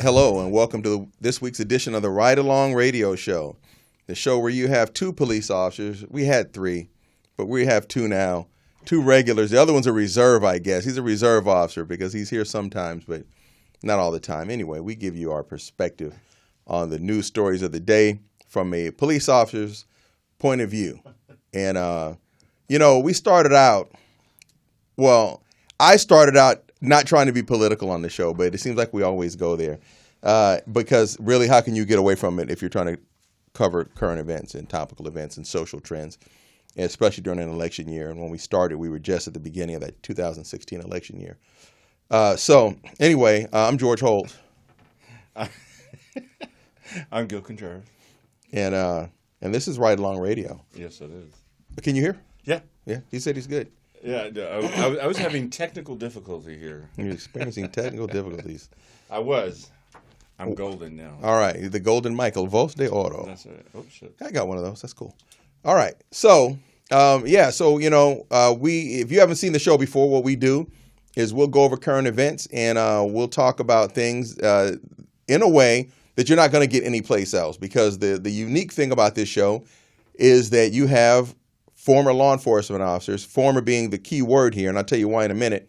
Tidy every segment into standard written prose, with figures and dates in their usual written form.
Hello, and welcome to this week's edition of the Ride Along Radio Show, the show where you have two police officers. We had three, but we have two now, two regulars. The other one's a reserve, I guess. He's a reserve officer because he's here sometimes, but not all the time. Anyway, we give you our perspective on the news stories of the day from a police officer's point of view. And, we started out, I started out not trying to be political on the show, but it seems like we always go there. Because really, how can you get away from it if you're trying to cover current events and topical events and social trends, and especially during an election year? And when we started, we were just at the beginning of that 2016 election year. Anyway, I'm George Holt. I'm Gil Contreras. And this is Ride Along Radio. Yes, it is. Can you hear? Yeah. Yeah, he said he's good. Yeah, I was having technical difficulty here. You're experiencing technical difficulties. I was. I'm golden now. All right, the golden Michael, Voz de Oro. That's right. Oh, shit. I got one of those. That's cool. All right. So, if you haven't seen the show before, what we do is we'll go over current events and we'll talk about things in a way that you're not going to get anyplace else. Because the unique thing about this show is that you have former law enforcement officers, former being the key word here, and I'll tell you why in a minute,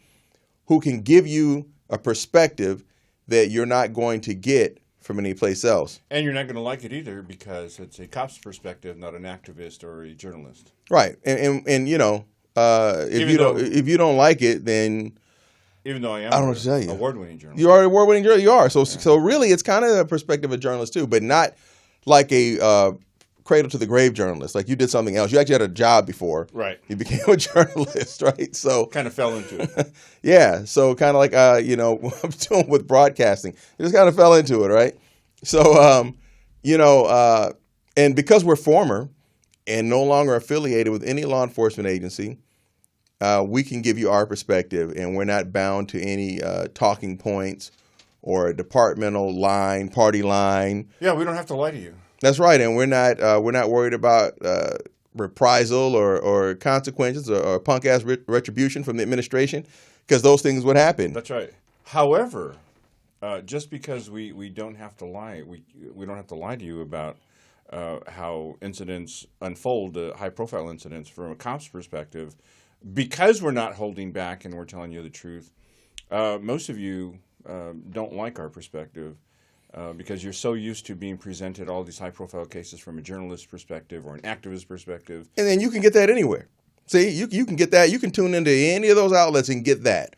who can give you a perspective that you're not going to get from any place else. And you're not going to like it either because it's a cop's perspective, not an activist or a journalist. Right. And if you don't like it, then even though I am don't know what to tell you. Award-winning journalist. You are an award-winning journalist. You are. So really, it's kind of a perspective of a journalist too, but not like a cradle to the grave journalist. Like you did something else. You actually had a job before. Right. You became a journalist, right? So kind of fell into it. Yeah. So kind of like what I'm doing with broadcasting. You just kind of fell into it, right? So and because we're former and no longer affiliated with any law enforcement agency, we can give you our perspective, and we're not bound to any talking points or a departmental line, party line. Yeah, we don't have to lie to you. That's right, and we're not worried about reprisal or consequences or punk ass retribution from the administration, because those things would happen. That's right. However, just because we don't have to lie, we don't have to lie to you about how incidents unfold, high-profile incidents from a cop's perspective, because we're not holding back and we're telling you the truth. Most of you don't like our perspective. Because you're so used to being presented all these high-profile cases from a journalist perspective or an activist perspective. And then you can get that anywhere. See, you can get that. You can tune into any of those outlets and get that.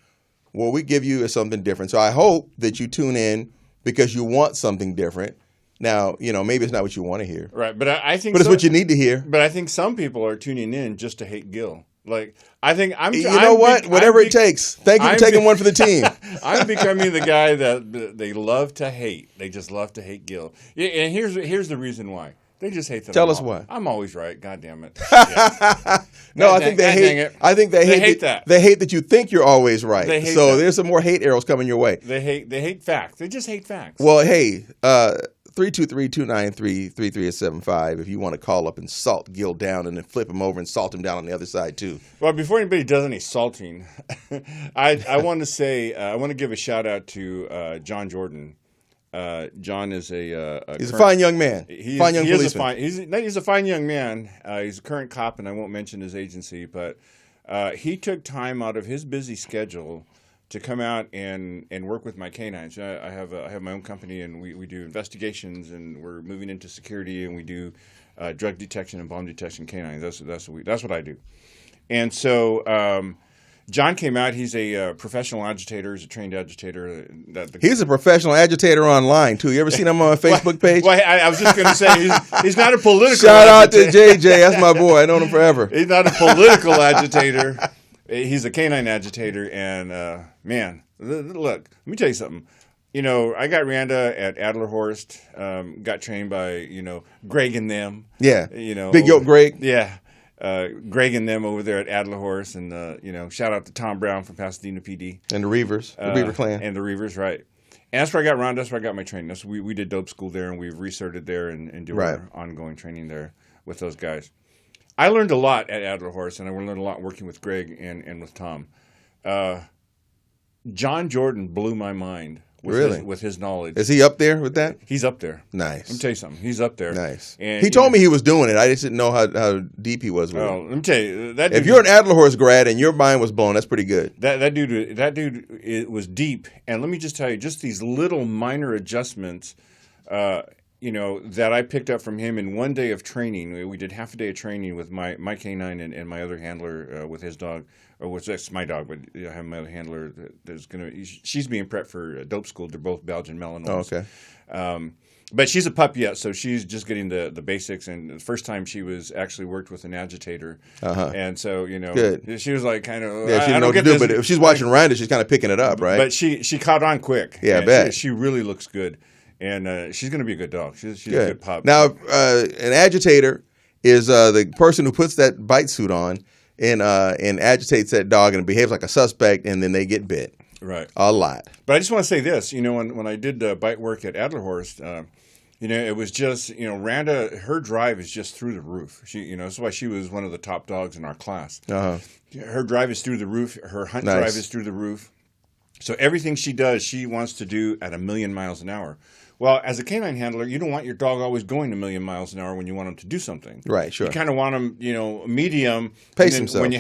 What we give you is something different. So I hope that you tune in because you want something different. Now, maybe it's not what you want to hear. Right, but I think... But it's what you need to hear. But I think some people are tuning in just to hate Gil. Like, I think I'm... Whatever it takes. Thank you for taking one for the team. I'm becoming the guy that they love to hate. They just love to hate Gil. Yeah, and here's the reason why. They just hate that. Tell us why. I'm always right. God damn it. Yeah. No, I think they hate. I think they hate that. They hate that you think you're always right. So there's some more hate arrows coming your way. They hate facts. They just hate facts. Well, hey, 323-293-3375 if you want to call up and salt Gil down and then flip him over and salt him down on the other side too. Well, before anybody does any salting, I want to say I want to give a shout out to John Jordan. John is he's a fine young man. He's a fine young man. He's a current cop, and I won't mention his agency, but he took time out of his busy schedule to come out and work with my canines. I have my own company, and we do investigations, and we're moving into security, and we do drug detection and bomb detection canines. That's what I do. And so John came out. He's a professional agitator. He's a trained agitator. He's a professional agitator online too. You ever seen him on my Facebook page? Well, I was just going to say he's not a political. Shout out to JJ. That's my boy. I known him forever. He's not a political agitator. He's a canine agitator, and man, look, let me tell you something. I got Randa at Adlerhorst, got trained by, Greg and them. Yeah. Big Yoke Greg. Yeah. Greg and them over there at Adlerhorst, and, shout out to Tom Brown from Pasadena PD. And the Reavers, the Reaver clan. And the Reavers, right. And that's where I got Randa, that's where I got my training. We did dope school there, and we've recerted there and do our ongoing training there with those guys. I learned a lot at Adlerhorst, and I learned a lot working with Greg and with Tom. John Jordan blew my mind with his knowledge. Is he up there with that? He's up there. Nice. Let me tell you something. He's up there. Nice. And, he told me he was doing it. I just didn't know how deep he was with it. Let me tell you that. If you're an Adlerhorst grad and your mind was blown, that's pretty good. That dude it was deep. And let me just tell you, just these little minor adjustments, that I picked up from him in one day of training. We did half a day of training with my canine and my other handler with his dog. Or that's my dog, but I have my other handler she's being prepped for dope school. They're both Belgian Malinois. Oh, okay. But she's a pup yet, so she's just getting the basics. And the first time she was actually worked with an agitator. And so, Good. she was like kind of, Yeah, she didn't know what to do, but if she's watching Rhonda, she's kind of picking it up, right? But she caught on quick. Yeah, I bet. She really looks good. And she's going to be a good dog. She's a good pup. Now, an agitator is the person who puts that bite suit on and agitates that dog and behaves like a suspect, and then they get bit. Right. A lot. But I just want to say this. When I did bite work at Adlerhorst, it was just, Randa, her drive is just through the roof. That's why she was one of the top dogs in our class. Uh-huh. Her drive is through the roof. Her hunt Nice. drive is through the roof. So everything she does, she wants to do at 1,000,000 miles an hour. Well, as a canine handler, you don't want your dog always going 1,000,000 miles an hour when you want him to do something. Right, sure. You kind of want him, medium. Pace himself. When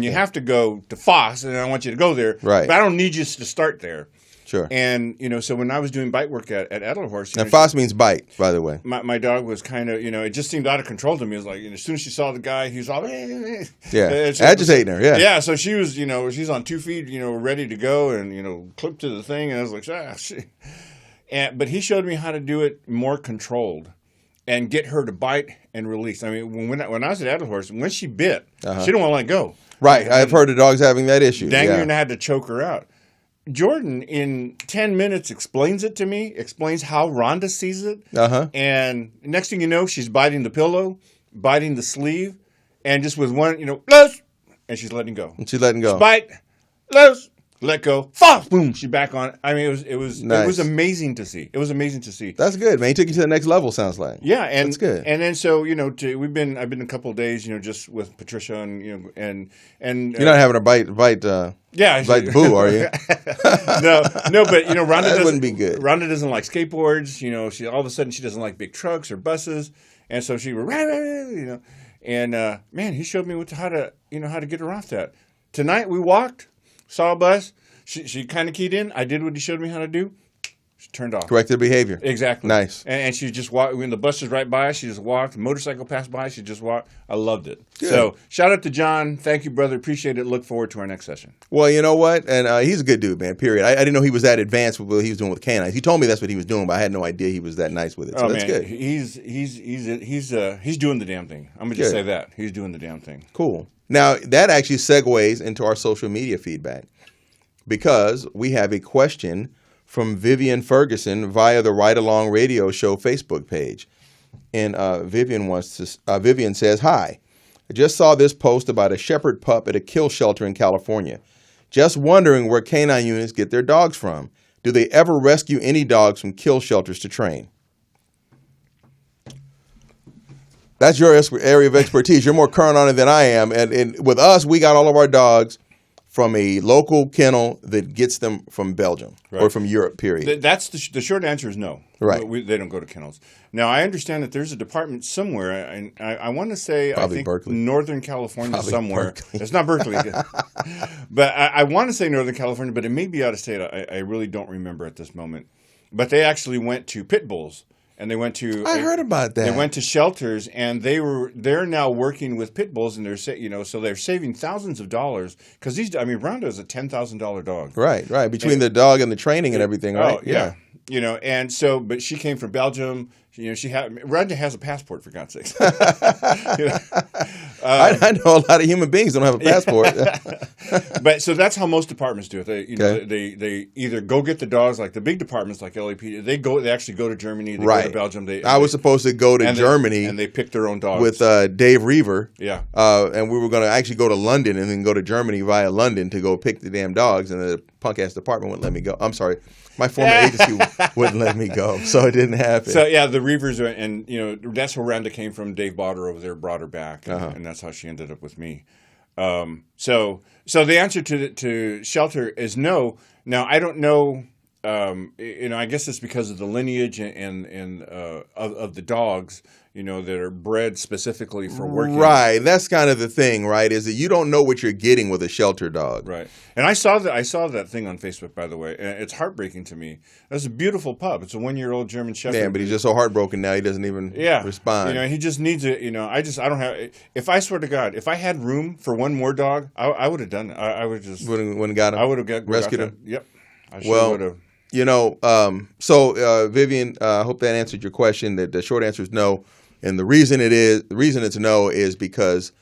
you have to go to Foss, and I want you to go there. Right. But I don't need you to start there. Sure. And, so when I was doing bite work at Adlerhorst. And Foss means bite, by the way. My dog was kind of, it just seemed out of control to me. It was like, as soon as she saw the guy, he was all, yeah, agitating her, yeah. Yeah, so she was, she's on 2 feet, ready to go and, clipped to the thing. And I was like, but he showed me how to do it more controlled and get her to bite and release. I mean, when I was at Adlerhorst, when she bit, she didn't want to let go. Right, I've heard of dogs having that issue. Dang near had to choke her out. Jordan, in 10 minutes, explains it to me, explains how Rhonda sees it. And next thing you know, she's biting the pillow, biting the sleeve, and just with one, loose, and she's letting go. And she's letting go. Bite, loose, let go, fall, boom, she's back on it. I mean, it was amazing to see. It was amazing to see. That's good, man. He took you to the next level, sounds like. Yeah, and that's good. And then so I've been a couple of days, just with Patricia and and you're not having a bite. Yeah, bite boo, are you? no, but Rhonda wouldn't be good. Rhonda doesn't like skateboards. She all of a sudden she doesn't like big trucks or buses, and so she and man, he showed me how to get her off that. Tonight we walked, saw a bus. She kind of keyed in. I did what he showed me how to do. She turned off. Corrected behavior. Exactly. Nice. And she just walked. When the bus was right by, she just walked. The motorcycle passed by, she just walked. I loved it. Good. So shout out to John. Thank you, brother. Appreciate it. Look forward to our next session. Well, you know what? And he's a good dude, man, period. I didn't know he was that advanced with what he was doing with canines. He told me that's what he was doing, but I had no idea he was that nice with it. So that's good. He's doing the damn thing. I'm going to just say that. He's doing the damn thing. Cool. Now, that actually segues into our social media feedback because we have a question from Vivian Ferguson via the Ride Along Radio Show Facebook page. And Vivian says, "Hi, I just saw this post about a shepherd pup at a kill shelter in California. Just wondering where canine units get their dogs from. Do they ever rescue any dogs from kill shelters to train?" That's your area of expertise. You're more current on it than I am. And with us, we got all of our dogs from a local kennel that gets them from Belgium or from Europe, period. That's the short answer is no. Right. They don't go to kennels. Now, I understand that there's a department somewhere, and I want to say, Probably I think Berkeley. Northern California somewhere. Berkeley. It's not Berkeley. But I want to say Northern California, but it may be out of state. I really don't remember at this moment. But they actually went to pit bulls. And they went to. I heard about that. They went to shelters, and they're now working with pit bulls, and so they're saving thousands of dollars because Rondo is a $10,000 dog. Right. Between the dog and the training and everything, right? Oh, yeah. And so, but she came from Belgium. Rhonda has a passport, for God's sakes. I know a lot of human beings don't have a passport. But so that's how most departments do it. They either go get the dogs, like the big departments like LAPD. They actually go to Germany. They go to Belgium. I was supposed to go to Germany, and they pick their own dogs with Dave Reaver. Yeah, and we were going to actually go to London and then go to Germany via London to go pick the damn dogs, and the punk ass department wouldn't let me go. I'm sorry. My former agency wouldn't let me go, so it didn't happen. So yeah, the Reavers and that's where Rhonda came from. Dave bought her over there, brought her back, and that's how she ended up with me. So the answer to shelter is no. Now I don't know I guess it's because of the lineage and of the dogs, that are bred specifically for working. Right. That's kind of the thing, right? Is that you don't know what you're getting with a shelter dog. Right. And I saw that thing on Facebook, by the way. And it's heartbreaking to me. That's a beautiful pup. It's a 1-year-old German Shepherd. Yeah, but he's just so heartbroken now he doesn't even respond. He just needs it. I don't have. If I swear to God, if I had room for one more dog, I would have done it. I would just wouldn't got him. I would have rescued him. Yep. I sure would have. So Vivian, I hope that answered your question. That the short answer is no, and the reason it's no is because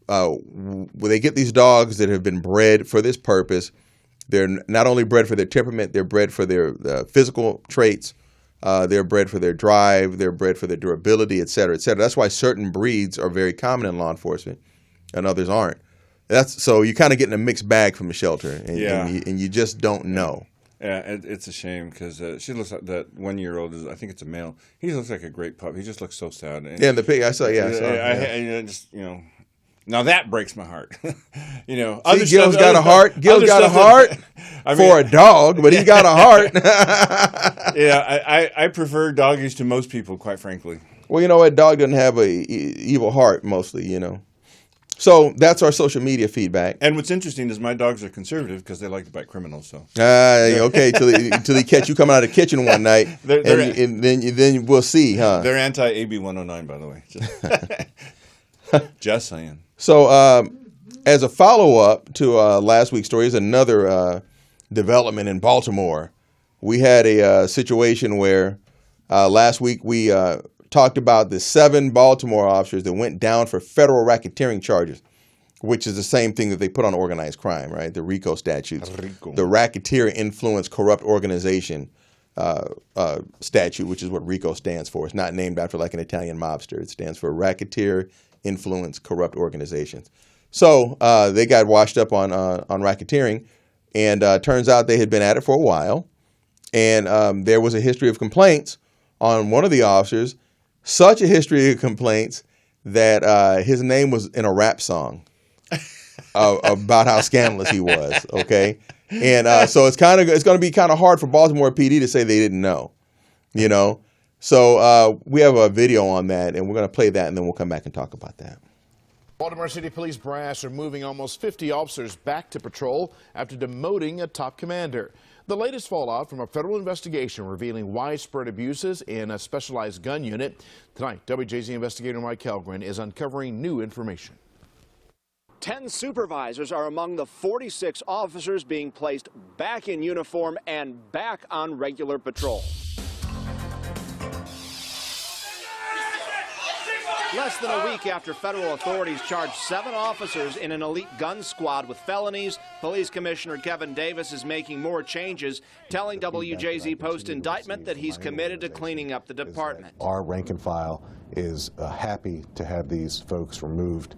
when they get these dogs that have been bred for this purpose, they're not only bred for their temperament, they're bred for their physical traits, they're bred for their drive, they're bred for their durability, et cetera, et cetera. That's why certain breeds are very common in law enforcement, and others aren't. So you're kind of getting a mixed bag from the shelter, and you just don't know. Yeah, it's a shame because she looks like that 1-year-old I think it's a male. He looks like a great pup. He just looks so sad. And the pig I saw. Now that breaks my heart. Gil's got a heart. Gil's got a heart for a dog, but he's got a heart. I prefer doggies to most people, quite frankly. Well, you know what? Dog doesn't have a evil heart mostly, So that's our social media feedback. And what's interesting is my dogs are conservative because they like to bite criminals. So okay, till they catch you coming out of the kitchen one night, and then we'll see, huh? They're anti-AB 109, by the way. Just saying. So as a follow-up to last week's story, is another development in Baltimore. We had a situation where last week we talked about the 7 Baltimore officers that went down for federal racketeering charges, which is the same thing that they put on organized crime, right? The RICO statutes. The Racketeer Influence Corrupt Organization statute, which is what RICO stands for. It's not named after like an Italian mobster. It stands for Racketeer Influence Corrupt Organizations. So they got washed up on racketeering, and turns out they had been at it for a while, and there was a history of complaints on one of the officers. Such a history of complaints that his name was in a rap song about how scandalous he was. Okay, and so it's going to be kind of hard for Baltimore PD to say they didn't know, So we have a video on that, and we're going to play that, and then we'll come back and talk about that. Baltimore City Police brass are moving almost 50 officers back to patrol after demoting a top commander. The latest fallout from a federal investigation revealing widespread abuses in a specialized gun unit. Tonight, WJZ investigator Mike Helgren is uncovering new information. 10 supervisors are among the 46 officers being placed back in uniform and back on regular patrol. Less than a week after federal authorities charged 7 officers in an elite gun squad with felonies, Police Commissioner Kevin Davis is making more changes, telling WJZ post-indictment that he's committed to cleaning up the department. Our rank and file is happy to have these folks removed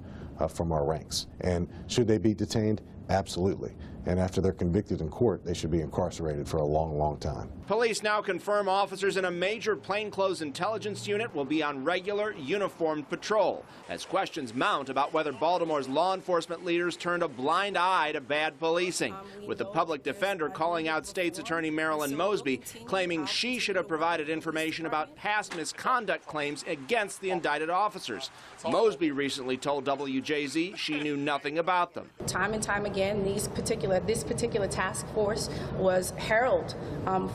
from our ranks. And should they be detained? Absolutely. And after they're convicted in court, they should be incarcerated for a long, long time. Police now confirm officers in a major plainclothes intelligence unit will be on regular, uniformed patrol, as questions mount about whether Baltimore's law enforcement leaders turned a blind eye to bad policing, with the public defender calling out State's Attorney Marilyn Mosby, claiming she should have provided information about past misconduct claims against the indicted officers. Mosby recently told WJZ she knew nothing about them. Time and time again, this particular task force was heralded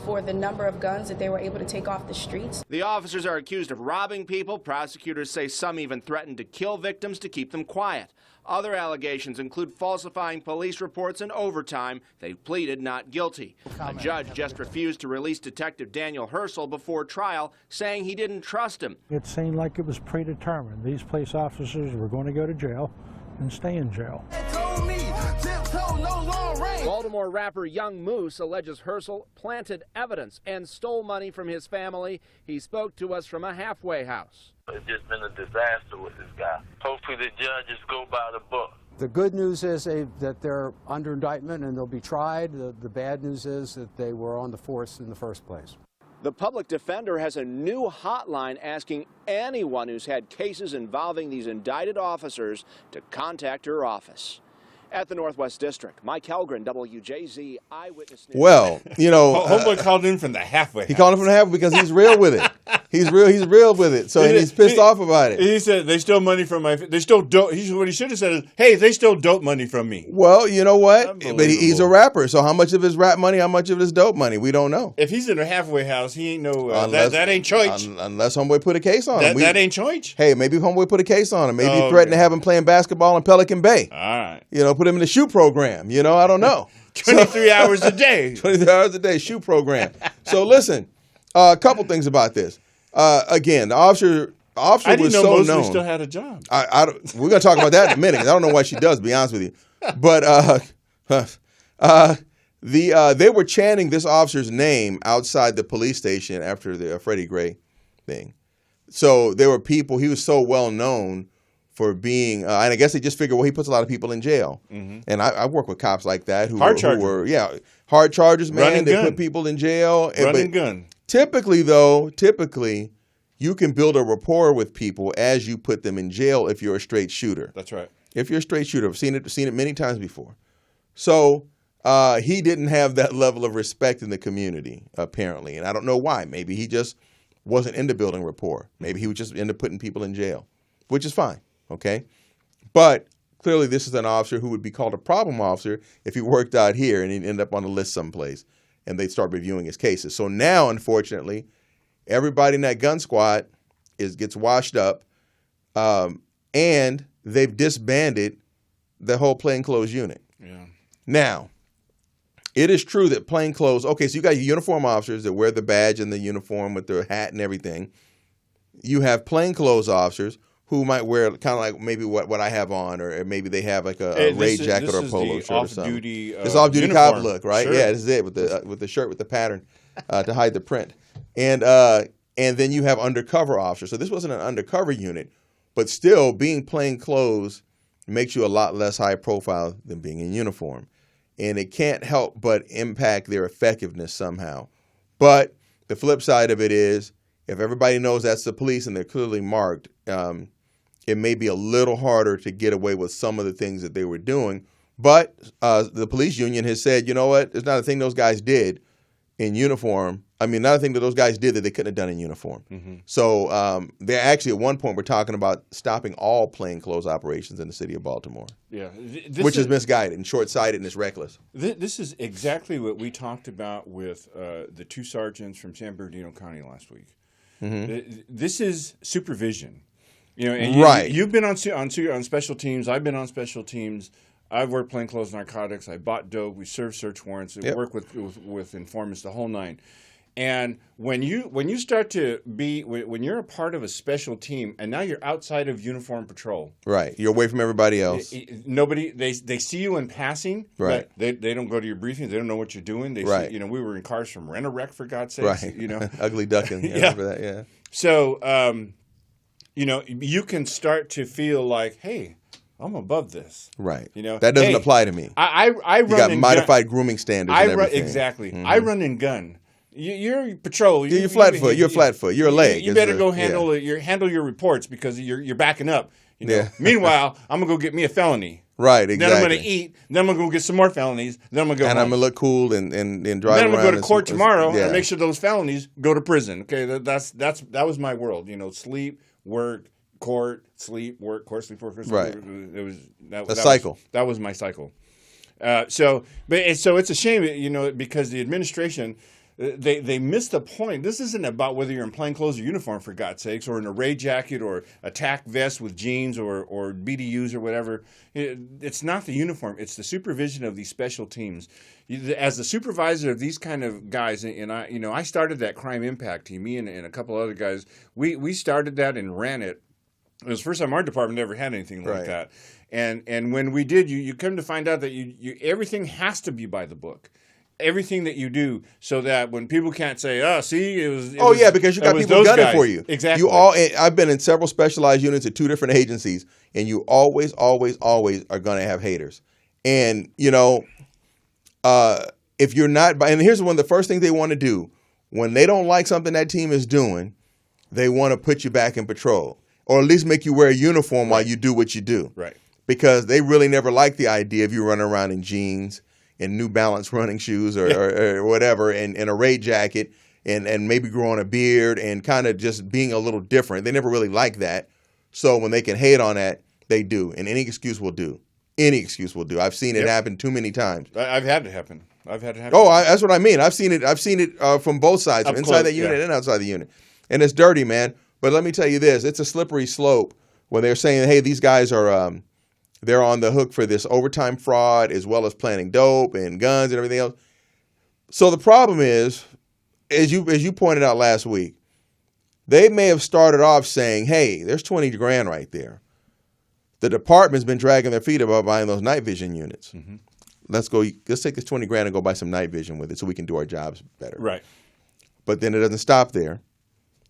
for the number of guns that they were able to take off the streets. The officers are accused of robbing people. Prosecutors say some even threatened to kill victims to keep them quiet. Other allegations include falsifying police reports and overtime. They pleaded not guilty. A judge just refused to release Detective Daniel Herschel before trial, saying he didn't trust him. It seemed like it was predetermined. These police officers were going to go to jail and stay in jail. Baltimore rapper Young Moose alleges Herschel planted evidence and stole money from his family. He spoke to us from a halfway house. It's just been a disaster with this guy. Hopefully the judges go by the book. The good news is that they're under indictment and they'll be tried. The bad news is that they were on the force in the first place. The public defender has a new hotline asking anyone who's had cases involving these indicted officers to contact her office. At the Northwest District, Mike Helgren, WJZ Eyewitness News. Well, you know, Homeboy called in from the halfway. He called him from the halfway because he's real with it. He's real with it. So and he's pissed off about it. He said they stole money from my. They stole dope. What he should have said is, "Hey, they stole dope money from me." Well, you know what? But he's a rapper, so how much of his rap money, how much of his dope money, we don't know. If he's in a halfway house, he ain't no. That ain't choice. Unless Homeboy put a case on him. That ain't choice. Hey, maybe Homeboy put a case on him. Maybe he threatened to have him playing basketball in Pelican Bay. All right. You know, put him in the shoe program. You know, I don't know. 23 hours a day. 23 hours a day, shoe program. So listen, a couple things about this. Again, the officer I didn't was know so Mosley known. still had a job. We're going to talk about that in a minute. 'Cause I don't know why she does, to be honest with you. But they were chanting this officer's name outside the police station after the Freddie Gray thing. So there were people. He was so well known for being, and I guess they just figured, well, he puts a lot of people in jail. Mm-hmm. And I work with cops like that who were hard chargers, man. Running they gun. Put people in jail. Running gun. Typically, you can build a rapport with people as you put them in jail if you're a straight shooter. That's right. If you're a straight shooter, I've seen it many times before. So he didn't have that level of respect in the community, apparently. And I don't know why. Maybe he just wasn't into building rapport. Maybe he was just into putting people in jail, which is fine. Okay. But clearly this is an officer who would be called a problem officer if he worked out here and he'd end up on a list someplace and they'd start reviewing his cases. So now, unfortunately, everybody in that gun squad gets washed up, and they've disbanded the whole plainclothes unit. Yeah. Now, it is true that plainclothes, okay, so you got your uniform officers that wear the badge and the uniform with their hat and everything. You have plainclothes officers who might wear kind of like maybe what I have on, or maybe they have like a raid jacket or a polo shirt or something. This off-duty cop look, right? Sure. Yeah, this is it with the shirt with the pattern to hide the print, and then you have undercover officers. So this wasn't an undercover unit, but still being plainclothes makes you a lot less high profile than being in uniform, and it can't help but impact their effectiveness somehow. But the flip side of it is, if everybody knows that's the police and they're clearly marked, it may be a little harder to get away with some of the things that they were doing. But the police union has said, you know what, there's not a thing those guys did in uniform. I mean, not a thing that those guys did that they couldn't have done in uniform. Mm-hmm. So they actually at one point were talking about stopping all plainclothes operations in the city of Baltimore. Yeah, which is misguided and short-sighted and is reckless. This is exactly what we talked about with the two sergeants from San Bernardino County last week. Mm-hmm. This is supervision. You know, and you've been on special teams. I've been on special teams. I've worked plainclothes narcotics. I bought dope. We served search warrants. We work with informants, the whole nine. And when you start to be when you're a part of a special team, and now you're outside of uniform patrol, right? You're away from everybody else. Nobody they see you in passing, right? But they don't go to your briefings. They don't know what you're doing. They see, you know, we were in cars from Rent-A-Wreck, for God's sake, right? You know, ugly ducking. Yeah, remember that? Yeah. So you know, you can start to feel like, hey, I'm above this. Right. You know, that doesn't apply to me. I run. You got modified grooming standards. Exactly. Mm-hmm. I run and gun. You're patrol. You're flat-foot. You're flat-foot. You're a leg. You better go handle your reports because you're backing up. You know. Yeah. Meanwhile, I'm gonna go get me a felony. Right. Exactly. Then I'm gonna eat. Then I'm gonna go get some more felonies. Then I'm gonna go. And home. I'm gonna look cool and drive around. Then I'm gonna go to court tomorrow and make sure those felonies go to prison. Okay. That was my world. You know, sleep, work, court, sleep, work, court, sleep, work. Right. It was a cycle. That was my cycle. So it's a shame, you know, because the administration. They missed the point. This isn't about whether you're in plainclothes or uniform, for God's sakes, or in a raid jacket or a tack vest with jeans or BDUs or whatever. It's not the uniform. It's the supervision of these special teams. As the supervisor of these kind of guys, and I started that crime impact team. Me and a couple other guys, we started that and ran it. It was the first time our department ever had anything like that. And when we did, you come to find out that you everything has to be by the book. Everything that you do, so that when people can't say, "Oh, see, it was." Because you got people gunning for you. Exactly. I've been in several specialized units at two different agencies, and you always are going to have haters. And you know, if you're not, and here's one of the first things they want to do when they don't like something that team is doing, they want to put you back in patrol, or at least make you wear a uniform while you do what you do. Right. because they really never liked the idea of you running around in jeans and New Balance running shoes or whatever, and a raid jacket and maybe growing a beard and kind of just being a little different. They never really liked that. So when they can hate on that, they do. And any excuse will do. Any excuse will do. I've seen it happen too many times. I've had it happen. Oh, that's what I mean. I've seen it from both sides, from inside the unit and outside the unit. And it's dirty, man. But let me tell you this. It's a slippery slope when they're saying, hey, these guys are they're on the hook for this overtime fraud as well as planning dope and guns and everything else. So the problem is, as you pointed out last week, they may have started off saying, hey, there's 20 grand right there. The department's been dragging their feet about buying those night vision units. Mm-hmm. Let's take this 20 grand and go buy some night vision with it so we can do our jobs better. Right. But then it doesn't stop there.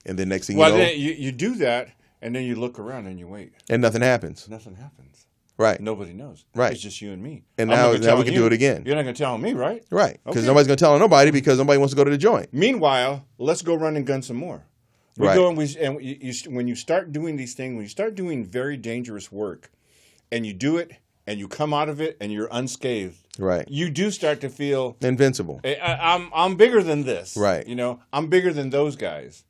And then next thing you know. Well, you do that, and then you look around and you wait. And nothing happens. Nothing happens. Right. Nobody knows. Right. It's just you and me. And now we can do it again. You're not going to tell me, right? Right. Because Okay. nobody's going to tell nobody because nobody wants to go to the joint. Meanwhile, let's go run and gun some more. We Right. go and when you start doing these things, when you start doing very dangerous work, and you do it, and you come out of it, and you're unscathed. Right. You do start to feel invincible. I'm bigger than this. Right. You know, I'm bigger than those guys.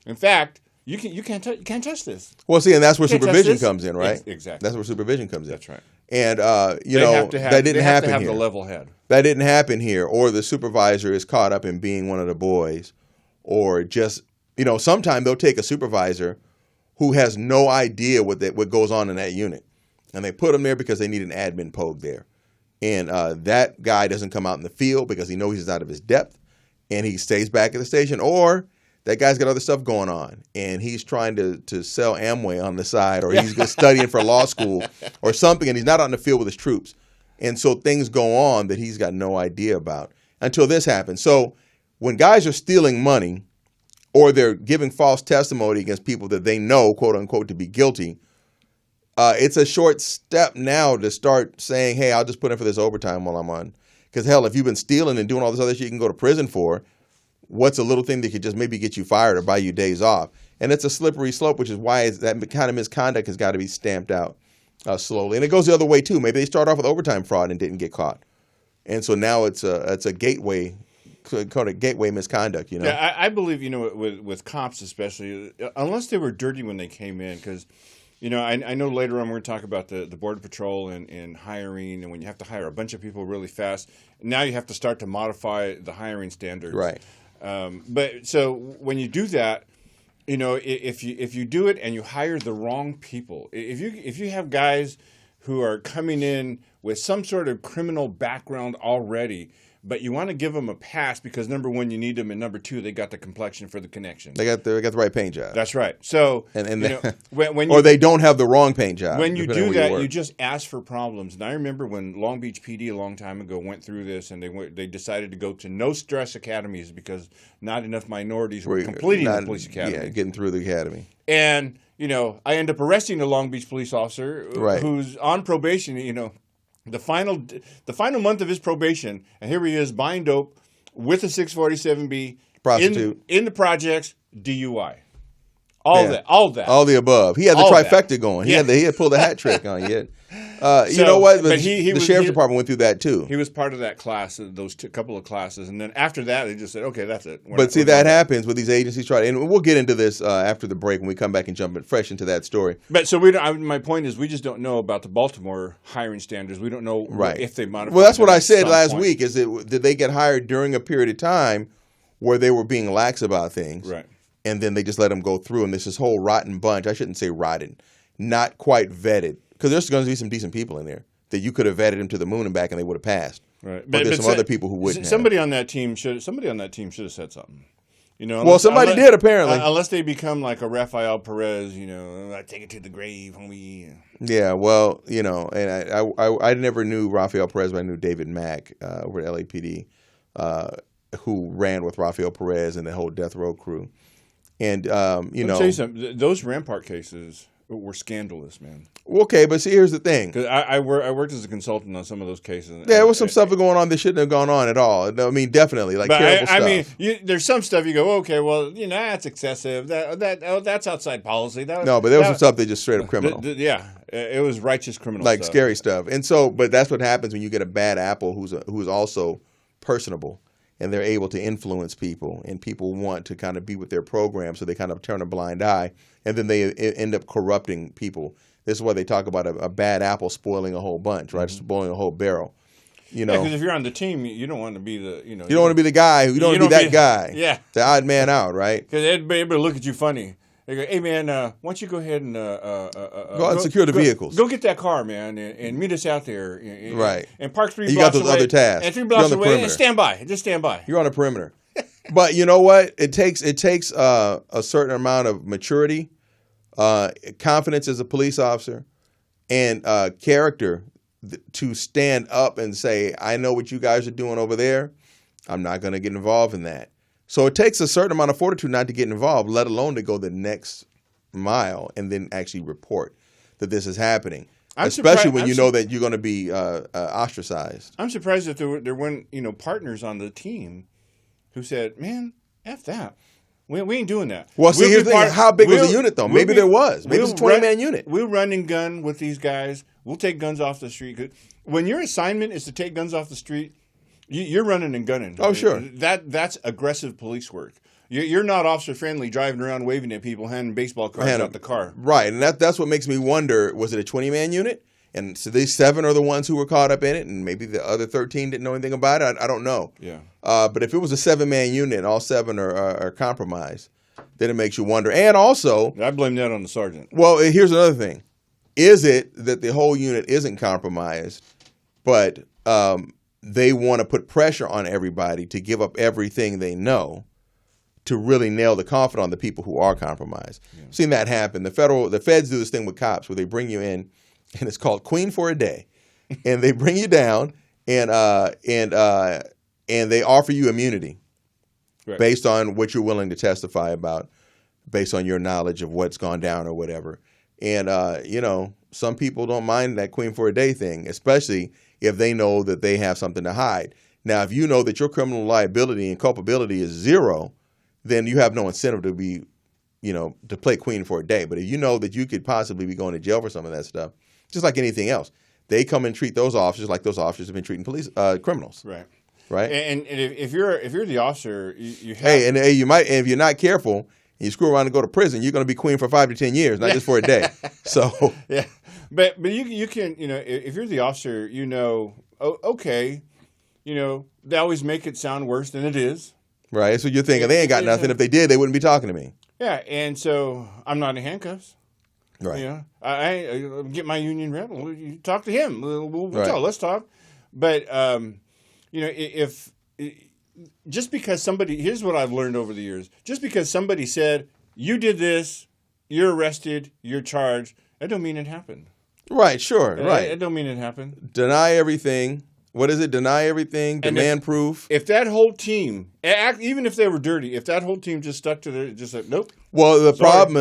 In fact, you can't touch this. Well, see, and that's where You can't touch supervision this. comes in, right? Yes, exactly. That's where supervision comes in. That's right. And They have to have, that didn't they have happen to have here. the level head. That didn't happen here. Or the supervisor is caught up in being one of the boys, or just sometime they'll take a supervisor who has no idea what goes on in that unit, and they put him there because they need an admin pogue there. And that guy doesn't come out in the field because he knows he's out of his depth, and he stays back at the station. Or that guy's got other stuff going on, and he's trying to sell Amway on the side, or he's studying for law school or something, and he's not out in the field with his troops. And so things go on that he's got no idea about until this happens. So when guys are stealing money or they're giving false testimony against people that they know, quote unquote, to be guilty, it's a short step now to start saying, hey, I'll just put in for this overtime while I'm on. Because, hell, if you've been stealing and doing all this other shit you can go to prison for, what's a little thing that could just maybe get you fired or buy you days off? And it's a slippery slope, which is why that kind of misconduct has got to be stamped out slowly. And it goes the other way, too. Maybe they start off with overtime fraud and didn't get caught. And so now it's a gateway, called a gateway misconduct, Yeah, I believe, with cops especially, unless they were dirty when they came in, because, I know later on we're going to talk about the Border Patrol and hiring, and when you have to hire a bunch of people really fast, now you have to start to modify the hiring standards. Right. But so when you do that, if you do it and you hire the wrong people, if you have guys who are coming in with some sort of criminal background already, but you want to give them a pass because number one, you need them, and number two, they got the complexion for the connection. They got the right paint job. That's right. So when or they don't have the wrong paint job. When you do that, you just ask for problems. And I remember when Long Beach PD a long time ago went through this, and they decided to go to no stress academies because not enough minorities were completing the police academy. Yeah, getting through the academy. And I end up arresting a Long Beach police officer who's on probation. The final month of his probation, and here he is buying dope with a 647B, prostitute in the projects, DUI, all that, all the above. He had the trifecta going. He had pulled a hat trick on you. You know what? But the sheriff's department went through that too. He was part of that class, those couple of classes, and then after that, they just said, "Okay, that's it." But see, that happens with these agencies. And we'll get into this after the break when we come back and jump fresh into that story. But so my point is, we just don't know about the Baltimore hiring standards. We don't know if they modified. Well, that's what I said last week. Is did they get hired during a period of time where they were being lax about things, right? And then they just let them go through, and there's this whole rotten bunch. I shouldn't say rotten, not quite vetted. Because there's going to be some decent people in there that you could have vetted them to the moon and back, and they would have passed. Right, but there's some other people who wouldn't. Somebody on that team should have said something. Well, somebody did apparently. Unless they become like a Rafael Perez, I take it to the grave, homie. Yeah, well, and I never knew Rafael Perez, but I knew David Mack over at LAPD, who ran with Rafael Perez and the whole death row crew. And Let me tell you something. Those Rampart cases were scandalous, man. Okay, but see, here's the thing. Because I worked as a consultant on some of those cases. Yeah, there was some stuff going on that shouldn't have gone on at all. I mean, definitely, like terrible stuff. There's some stuff you go, okay, well, that's excessive. That's outside policy. No, but there was some stuff that just straight up criminal. Yeah, it was righteous criminal like stuff. scary stuff. And so, but that's what happens when you get a bad apple who's also personable, and they're able to influence people, and people want to kind of be with their program, so they kind of turn a blind eye, and then they end up corrupting people. This is why they talk about a bad apple spoiling a whole bunch, right? Spoiling a whole barrel. You know, because if you're on the team, you don't want to be the you don't want to be the guy. You don't want to be that guy. Yeah, the odd man out, right? Because everybody look at you funny. They go, "Hey man, why don't you go ahead and go out and secure the vehicles? Go get that car, man, and meet us out there, right? And park 3 you blocks got those away, other tasks, and 3 blocks away, and stand by. Just stand by. You're on the perimeter. But you know what? It takes a certain amount of maturity, confidence as a police officer, and character to stand up and say, I know what you guys are doing over there. I'm not going to get involved in that. So it takes a certain amount of fortitude not to get involved, let alone to go the next mile and then actually report that this is happening, especially when you know that you're going to be ostracized. I'm surprised that there weren't partners on the team who said, man, F that. We ain't doing that. Well, see, here's the thing. How big was the unit, though? Maybe there was. Maybe it's a 20-man unit. We'll run and gun with these guys. We'll take guns off the street. When your assignment is to take guns off the street, you're running and gunning. Oh, sure. That's aggressive police work. You're not officer-friendly, driving around waving at people, handing baseball cards out the car. Right, and that's what makes me wonder, was it a 20-man unit? And so these 7 are the ones who were caught up in it, and maybe the other 13 didn't know anything about it. I don't know. Yeah. But if it was a 7-man unit and all 7 are compromised, then it makes you wonder. And also, I blame that on the sergeant. Well, here's another thing. Is it that the whole unit isn't compromised, but they want to put pressure on everybody to give up everything they know to really nail the coffin on the people who are compromised? Yeah. I've seen that happen. The feds do this thing with cops where they bring you in, and it's called Queen for a Day, and they bring you down and they offer you immunity, right, based on what you're willing to testify about, based on your knowledge of what's gone down or whatever. And some people don't mind that Queen for a Day thing, especially if they know that they have something to hide. Now, if you know that your criminal liability and culpability is 0, then you have no incentive to be, to play Queen for a Day. But if you know that you could possibly be going to jail for some of that stuff, just like anything else, they come and treat those officers like those officers have been treating criminals. Right. Right. And if you're the officer, you have. Hey, and you might, and if you're not careful, and you screw around and go to prison, you're going to be queen for 5 to 10 years, not just for a day. So yeah, but you can, if you're the officer, okay, they always make it sound worse than it is. Right. So you're thinking they ain't got nothing. If they did, they wouldn't be talking to me. Yeah, and so I'm not in handcuffs. Right. I get my union rep. You talk to him. We'll right. talk. Let's talk. But if just because somebody, here's what I've learned over the years: just because somebody said you did this, you're arrested, you're charged, that don't mean it happened. Right. Sure. Right. It don't mean it happened. Deny everything. What is it? Deny everything. Demand proof. If that whole team, even if they were dirty, if that whole team just stuck to their, just said nope. Well, the problem,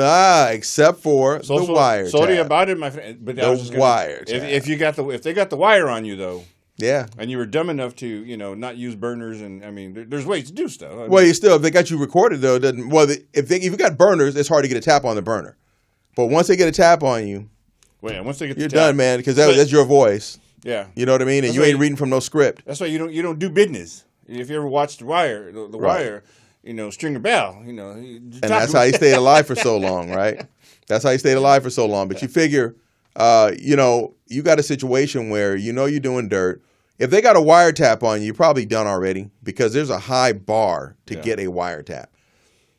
except for the wiretap. Sorry about it, my friend. But the wiretap. If they got the wire on you though. Yeah. And you were dumb enough to, not use burners, and I mean, there's ways to do stuff. Well, if they got you recorded though, if you got burners, it's hard to get a tap on the burner. But once they get a tap on you, once they get you're done, man, because that's your voice. Yeah. You know what I mean? And you ain't reading from no script. That's why you don't do business. If you ever watched The Wire, Wire, Stringer Bell, and that's how he stayed alive for so long, right? That's how he stayed alive for so long. But you figure, you got a situation where you're doing dirt. If they got a wiretap on you, you're probably done already, because there's a high bar to get a wiretap.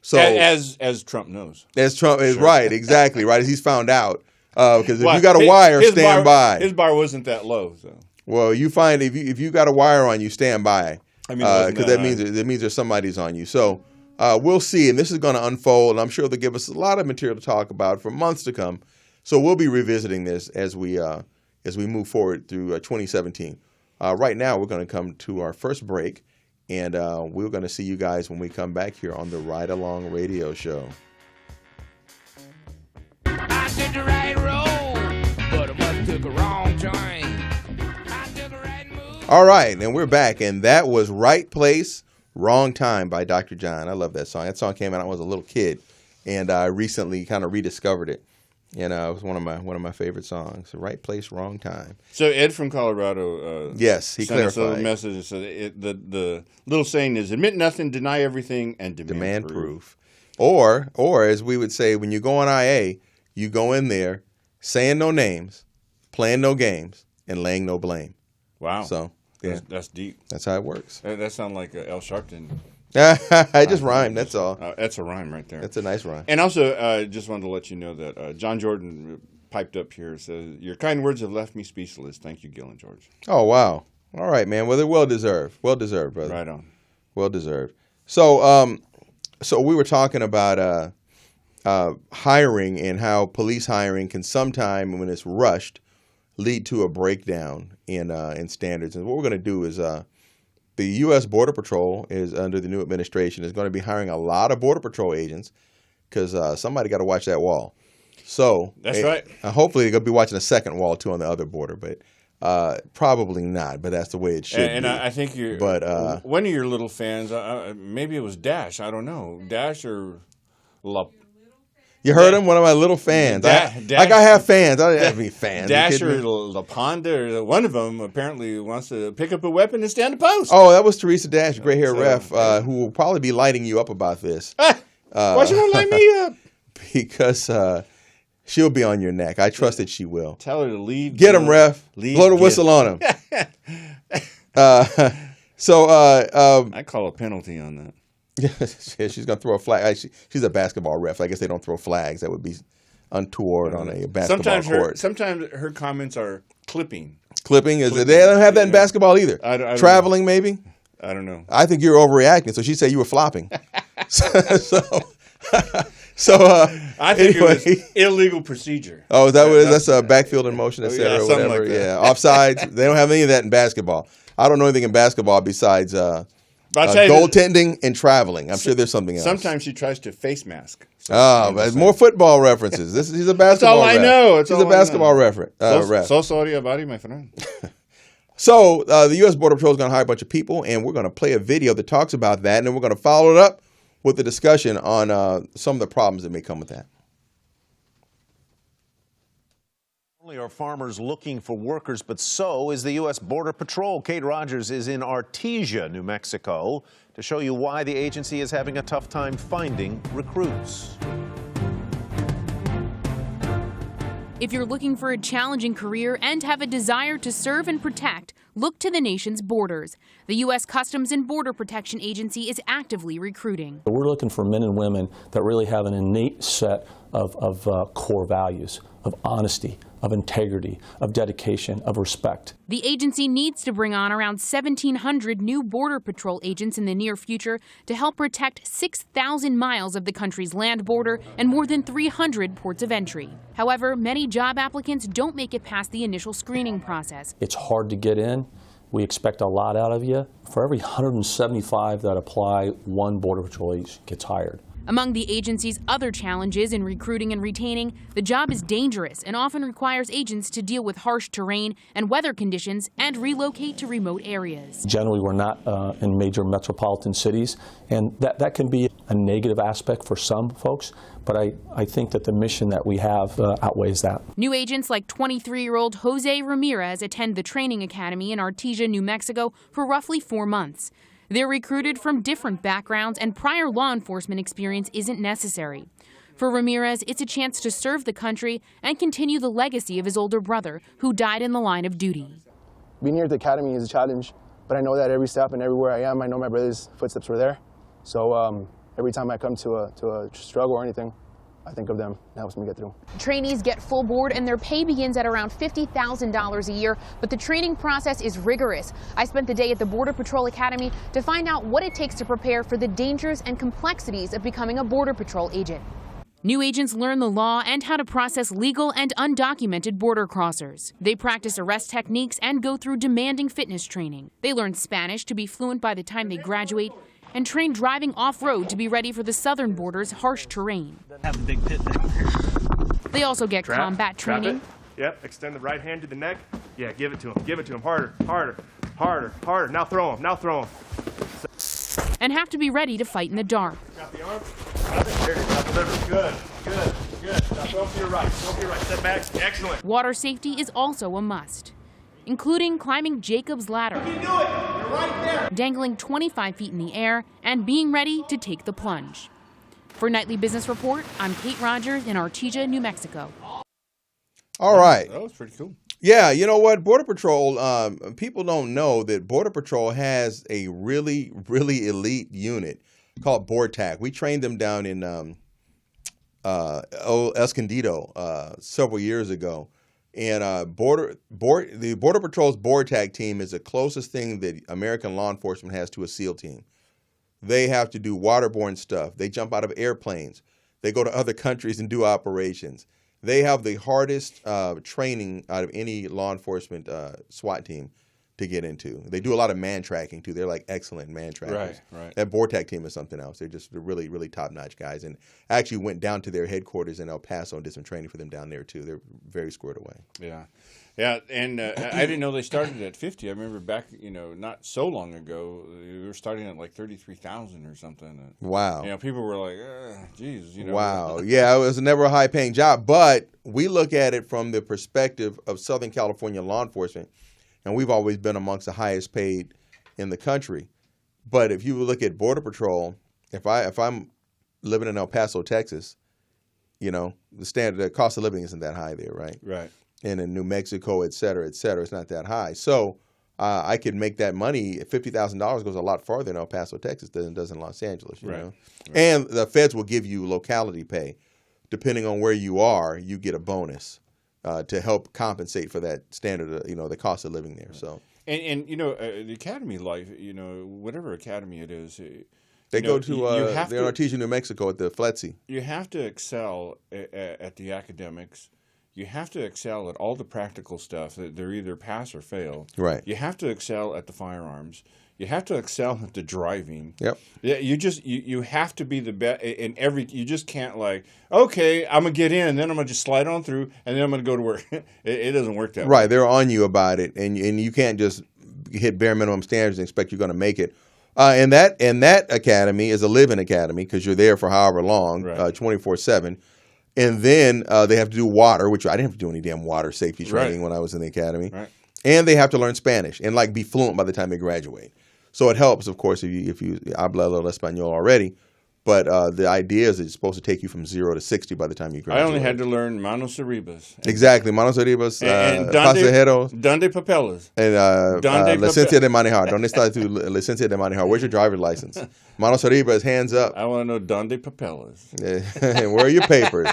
So as Trump knows. As Trump is right, exactly, right, as he's found out. Because if you got a wire, stand by. His bar wasn't that low. So. Well, you find if you got a wire on you, stand by. Because that means there's somebody's on you. So we'll see, and this is going to unfold. And I'm sure they'll give us a lot of material to talk about for months to come. So we'll be revisiting this as we move forward through 2017. Right now, we're going to come to our first break, and we're going to see you guys when we come back here on the Ride Along Radio Show. I took the right road, but I must took a wrong turn. I took a right move. All right, and we're back, and that was Right Place, Wrong Time by Dr. John. I love that song. That song came out when I was a little kid, and I recently kind of rediscovered it. You know, it was one of my favorite songs. Right place, wrong time. So Ed from Colorado, yes, he sent us a clarified. little message. So the little saying is: admit nothing, deny everything, and demand proof. Or as we would say, when you go on IA, you go in there saying no names, playing no games, and laying no blame. Wow. So yeah, that's deep. That's how it works. That sounds like L Sharpton. I just rhymed. That's all. That's a rhyme right there. That's a nice rhyme. And also, just wanted to let you know that John Jordan piped up here. Says, your kind words have left me speechless. Thank you, Gil and George. Oh, wow. All right, man. Well, they're well deserved. Well deserved, brother. Right on. Well deserved. So, so we were talking about hiring and how police hiring can sometime, when it's rushed, lead to a breakdown in standards. And what we're going to do is the U.S. Border Patrol is under the new administration is going to be hiring a lot of Border Patrol agents because somebody got to watch that wall. So that's right. Hopefully they're going to be watching a second wall too on the other border, but probably not. But that's the way it should be. And I think you're. But one of your little fans, maybe it was Dash. I don't know, Dash or La. You heard him? One of my little fans. I have fans. I don't have any fans. Dash or La Ponda, or one of them apparently wants to pick up a weapon and stand a post. Oh, that was Teresa Dash, gray hair ref, who will probably be lighting you up about this. Why she won't light me up? Because she'll be on your neck. I trust that she will. Tell her to leave. Get him, ref. Blow the whistle on him. I call a penalty on that. Yeah, she's going to throw a flag. She's a basketball ref. I guess they don't throw flags. That would be untoward on a basketball court. Sometimes her comments are clipping. Clipping? They don't have that in basketball either. I don't Traveling, know. Maybe? I don't know. I think you're overreacting. So she said you were flopping. I think it was illegal procedure. Oh, is that what it is? That's a backfield in motion, et cetera, or whatever. Like that. Yeah, offsides. They don't have any of that in basketball. I don't know anything in basketball besides goaltending and traveling. I'm sure there's something else. Sometimes she tries to face mask. But more football references. He's a basketball ref. That's all I know. He's a basketball ref. So sorry about it, my friend. So the U.S. Border Patrol is going to hire a bunch of people, and we're going to play a video that talks about that, and then we're going to follow it up with a discussion on some of the problems that may come with that. Not only are farmers looking for workers, but so is the U.S. Border Patrol. Kate Rogers is in Artesia, New Mexico, to show you why the agency is having a tough time finding recruits. If you're looking for a challenging career and have a desire to serve and protect, look to the nation's borders. The U.S. Customs and Border Protection Agency is actively recruiting. We're looking for men and women that really have an innate set of core values, of honesty, of integrity, of dedication, of respect. The agency needs to bring on around 1,700 new Border Patrol agents in the near future to help protect 6,000 miles of the country's land border and more than 300 ports of entry. However, many job applicants don't make it past the initial screening process. It's hard to get in. We expect a lot out of you. For every 175 that apply, one Border Patrol agent gets hired. Among the agency's other challenges in recruiting and retaining, the job is dangerous and often requires agents to deal with harsh terrain and weather conditions and relocate to remote areas. Generally, we're not in major metropolitan cities, and that can be a negative aspect for some folks, but I think that the mission that we have outweighs that. New agents like 23-year-old Jose Ramirez attend the training academy in Artesia, New Mexico for roughly 4 months. They're recruited from different backgrounds, and prior law enforcement experience isn't necessary. For Ramirez, it's a chance to serve the country and continue the legacy of his older brother, who died in the line of duty. Being here at the academy is a challenge, but I know that every step and everywhere I am, I know my brother's footsteps were there. So every time I come to a struggle or anything, I think of them. It helps me get through. Trainees get full board and their pay begins at around $50,000 a year, but the training process is rigorous. I spent the day at the Border Patrol Academy to find out what it takes to prepare for the dangers and complexities of becoming a Border Patrol agent. New agents learn the law and how to process legal and undocumented border crossers. They practice arrest techniques and go through demanding fitness training. They learn Spanish to be fluent by the time they graduate, and train driving off-road to be ready for the southern border's harsh terrain. Have a big pit down here. They also get combat training. Yep, extend the right hand to the neck. Yeah, give it to him. Give it to him. Harder, harder, harder, harder. Now throw him. Now throw him. And have to be ready to fight in the dark. Got the arm. Got it. There it is. Good, good, Good. Now throw to your right. Throw to your right. Step back. Excellent. Water safety is also a must, including climbing Jacob's ladder, You can do it. You're right there. dangling 25 feet in the air, and being ready to take the plunge. For Nightly Business Report, I'm Kate Rogers in Artesia, New Mexico. All right. That was pretty cool. Yeah, you know what? Border Patrol, people don't know that Border Patrol has a really, really elite unit called BORTAC. We trained them down in Escondido several years ago. And the Border Patrol's BORTAC team is the closest thing that American law enforcement has to a SEAL team. They have to do waterborne stuff. They jump out of airplanes. They go to other countries and do operations. They have the hardest training out of any law enforcement SWAT team to get into. They do a lot of man tracking too. They're like excellent man trackers. Right. That BORTAC team is something else. They're really, really top-notch guys. And I actually went down to their headquarters in El Paso and did some training for them down there too. They're very squared away. Yeah, and I didn't know they started at 50. I remember back, not so long ago, we were starting at like 33,000 or something. Wow. People were like, geez, Wow. Yeah, it was never a high-paying job, but we look at it from the perspective of Southern California law enforcement, and we've always been amongst the highest paid in the country. But if you look at Border Patrol, if I'm living in El Paso, Texas, the cost of living isn't that high there, right? Right. And in New Mexico, et cetera, it's not that high. So I could make that money. $50,000 goes a lot farther in El Paso, Texas than it does in Los Angeles, you know? And the feds will give you locality pay. Depending on where you are, you get a bonus to help compensate for that standard, the cost of living there. So And the academy life, whatever academy it is, they go to they're in Artesia, New Mexico at the FLETC. You have to excel at the academics. You have to excel at all the practical stuff. They're either pass or fail. Right. You have to excel at the firearms. You have to excel at the driving. Yep. Yeah. You have to be the best in every. You just can't okay, I'm gonna get in, and then I'm gonna just slide on through, and then I'm gonna go to work. It doesn't work that way. Right. They're on you about it, and you can't just hit bare minimum standards and expect you're going to make it. And that academy is a living academy because you're there for however long, 24/7. And then they have to do water, which I didn't have to do any damn water safety training when I was in the academy. Right. And they have to learn Spanish and be fluent by the time they graduate. So it helps, of course, if you habla el español already. But the idea is it's supposed to take you from 0 to 60 by the time you graduate. I only had to learn manos arribas. Exactly, manos arribas, and pasajeros. Donde papeles. And licencia de manejar. ¿Dónde está tu licencia de manejar? Where's your driver's license? Manos arribas, hands up. I want to know donde papeles. And where are your papers?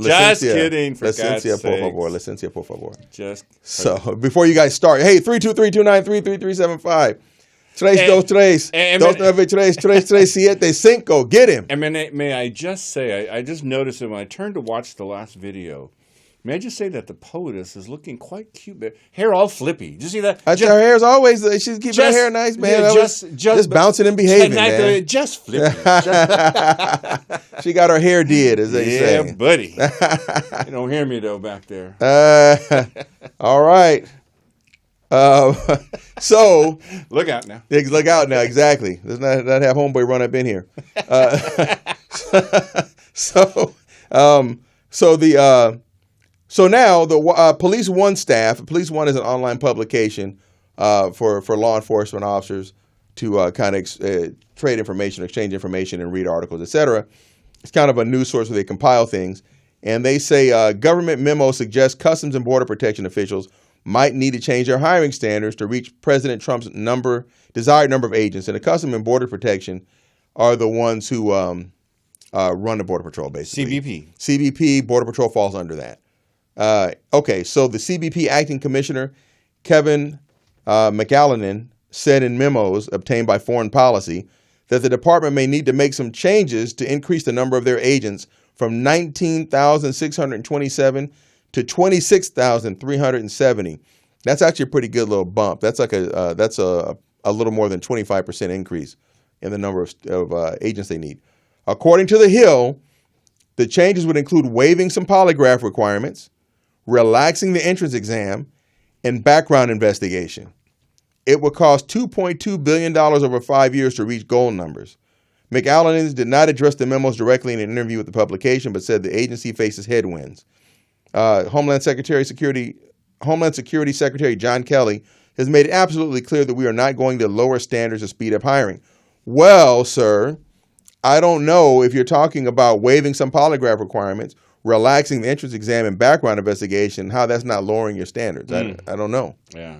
Just kidding, for licencia, God's por sakes. favor. Licencia, por favor. So, before you guys start, hey, 323-293-3375. 323-293-3375. Get him. And may I just say, I just noticed that when I turned to watch the last video, may I just say that the POTUS is looking quite cute. Hair all flippy. Did you see that? Her hair's always, she's keeping her hair nice, man. Yeah, just bouncing and behaving, man. Just flippy. She got her hair did, as they say. Yeah, buddy. You don't hear me, though, back there. All right. So look out now. Look out now, exactly. Let's not have homeboy run up in here. So now the Police One staff. Police One is an online publication for law enforcement officers to kind of trade information, exchange information, and read articles, etc. It's kind of a news source where they compile things, and they say government memo suggests Customs and Border Protection officials might need to change their hiring standards to reach President Trump's desired number of agents. And the Customs and Border Protection are the ones who run the Border Patrol, basically. CBP, Border Patrol falls under that. Okay, so the CBP acting commissioner, Kevin McAleenan, said in memos obtained by Foreign Policy that the department may need to make some changes to increase the number of their agents from 19,627 to 26,370. That's actually a pretty good little bump. That's like a little more than 25% increase in the number of agents they need. According to The Hill, the changes would include waiving some polygraph requirements, relaxing the entrance exam, and background investigation. It would cost $2.2 billion over 5 years to reach goal numbers. McAllen did not address the memos directly in an interview with the publication, but said the agency faces headwinds. Homeland Security Secretary John Kelly has made it absolutely clear that we are not going to lower standards to speed up hiring. Well, sir, I don't know if you're talking about waiving some polygraph requirements, relaxing the entrance exam and background investigation, how that's not lowering your standards. I don't know. Yeah.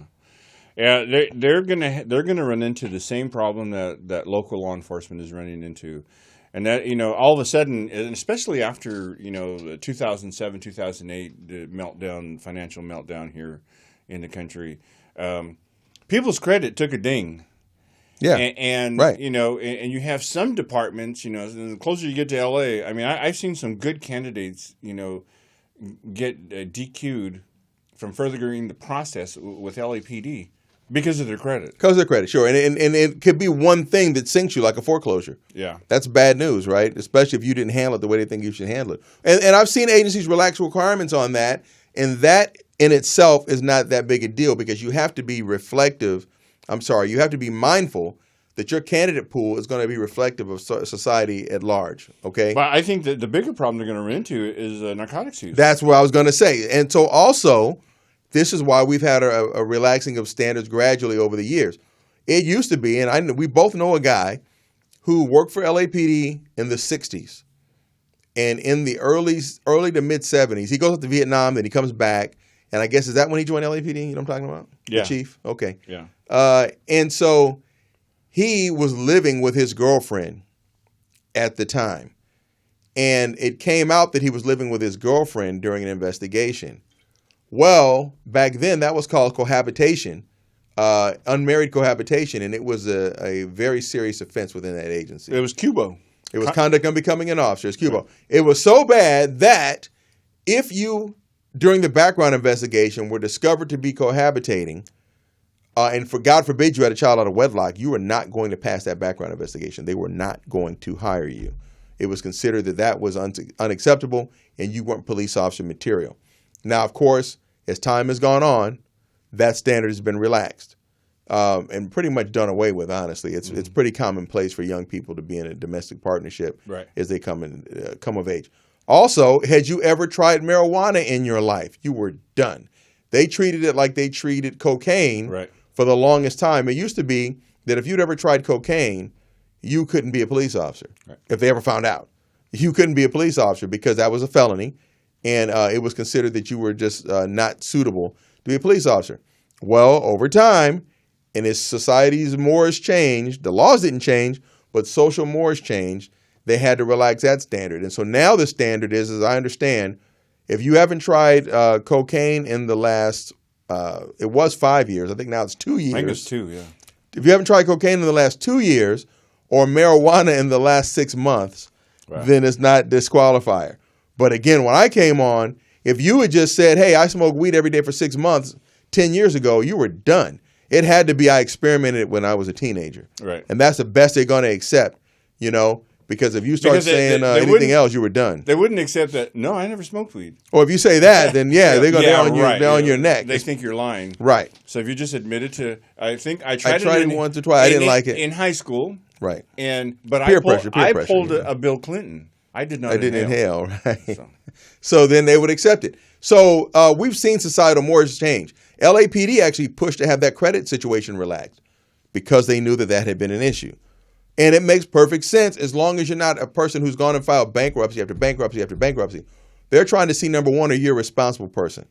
Yeah, they're gonna run into the same problem that local law enforcement is running into, and that all of a sudden, and especially after the 2007, 2008 the financial meltdown here in the country, people's credit took a ding. Yeah, and right. And you have some departments, the closer you get to LA, I mean, I've seen some good candidates, get DQ'd from furthering the process with LAPD. Because of their credit. Because of their credit, sure. And it could be one thing that sinks you, like a foreclosure. Yeah. That's bad news, right? Especially if you didn't handle it the way they think you should handle it. And I've seen agencies relax requirements on that, and that in itself is not that big a deal because you have to be you have to be mindful that your candidate pool is going to be reflective of society at large, okay? But I think that the bigger problem they're going to run into is narcotics use. That's what I was going to say. And so also, this is why we've had a relaxing of standards gradually over the years. It used to be, and we both know a guy who worked for LAPD in the 60s. And in the early to mid 70s, he goes up to Vietnam, then he comes back. And I guess, is that when he joined LAPD? You know what I'm talking about? Yeah. The chief? Okay. Yeah. And so he was living with his girlfriend at the time. And it came out that he was living with his girlfriend during an investigation. Well, back then that was called cohabitation, unmarried cohabitation, and it was a very serious offense within that agency. It was Cubo. It was conduct unbecoming an officer. It's Cubo. It was so bad that if you, during the background investigation, were discovered to be cohabitating, and for God forbid you had a child out of wedlock, you were not going to pass that background investigation. They were not going to hire you. It was considered that was unacceptable, and you weren't police officer material. Now, of course, as time has gone on, that standard has been relaxed and pretty much done away with, honestly. It's pretty commonplace for young people to be in a domestic partnership as they come of age. Also, had you ever tried marijuana in your life, you were done. They treated it like they treated cocaine for the longest time. It used to be that if you'd ever tried cocaine, you couldn't be a police officer if they ever found out. You couldn't be a police officer because that was a felony. And it was considered that you were just not suitable to be a police officer. Well, over time, and as society's mores changed, the laws didn't change, but social mores changed, they had to relax that standard. And so now the standard is, as I understand, if you haven't tried cocaine in the last, it was 5 years. I think now it's 2 years. I think it's 2, yeah. If you haven't tried cocaine in the last 2 years or marijuana in the last 6 months, then it's not disqualifier. But again, when I came on, if you had just said, hey, I smoke weed every day for 6 months, 10 years ago, you were done. It had to be I experimented when I was a teenager. Right. And that's the best they're going to accept, because if you start saying anything else, you were done. They wouldn't accept that, no, I never smoked weed. Or if you say that, then they're on your neck. They think you're lying. Right. So if you just admitted to, I tried it once or twice. I didn't like it. In high school. Right. But peer I pressure, pulled a Bill Clinton. I didn't inhale, right? So then they would accept it. So we've seen societal mores change. LAPD actually pushed to have that credit situation relaxed because they knew that had been an issue. And it makes perfect sense as long as you're not a person who's gone and filed bankruptcy after bankruptcy after bankruptcy. They're trying to see, number one, are you a responsible person?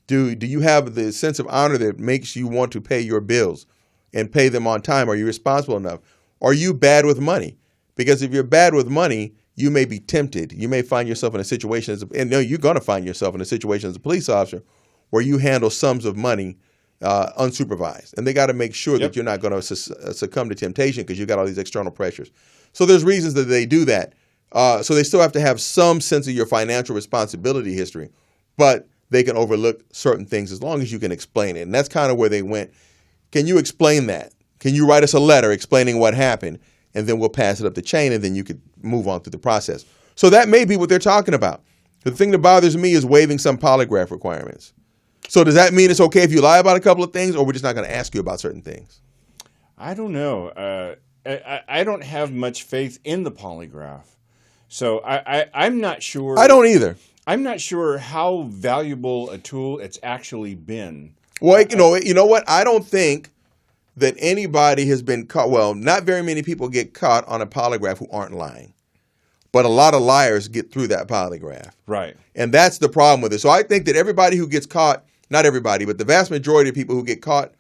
Do you have the sense of honor that makes you want to pay your bills and pay them on time? Are you responsible enough? Are you bad with money? Because if you're bad with money, you may be tempted. You may find yourself in a situation, you're going to find yourself in a situation as a police officer where you handle sums of money unsupervised. And they got to make sure that you're not going to succumb to temptation because you've got all these external pressures. So there's reasons that they do that. So they still have to have some sense of your financial responsibility history, but they can overlook certain things as long as you can explain it. And that's kind of where they went. Can you explain that? Can you write us a letter explaining what happened? And then we'll pass it up the chain, and then you could move on through the process. So that may be what they're talking about. The thing that bothers me is waiving some polygraph requirements. So does that mean it's okay if you lie about a couple of things, or we're just not going to ask you about certain things? I don't know. I don't have much faith in the polygraph. So I'm not sure. I don't either. I'm not sure how valuable a tool it's actually been. Well, you know what? I don't think that anybody has been caught. Well, not very many people get caught on a polygraph who aren't lying. But a lot of liars get through that polygraph. Right. And that's the problem with it. So I think that everybody who gets caught, not everybody, but the vast majority of people who get caught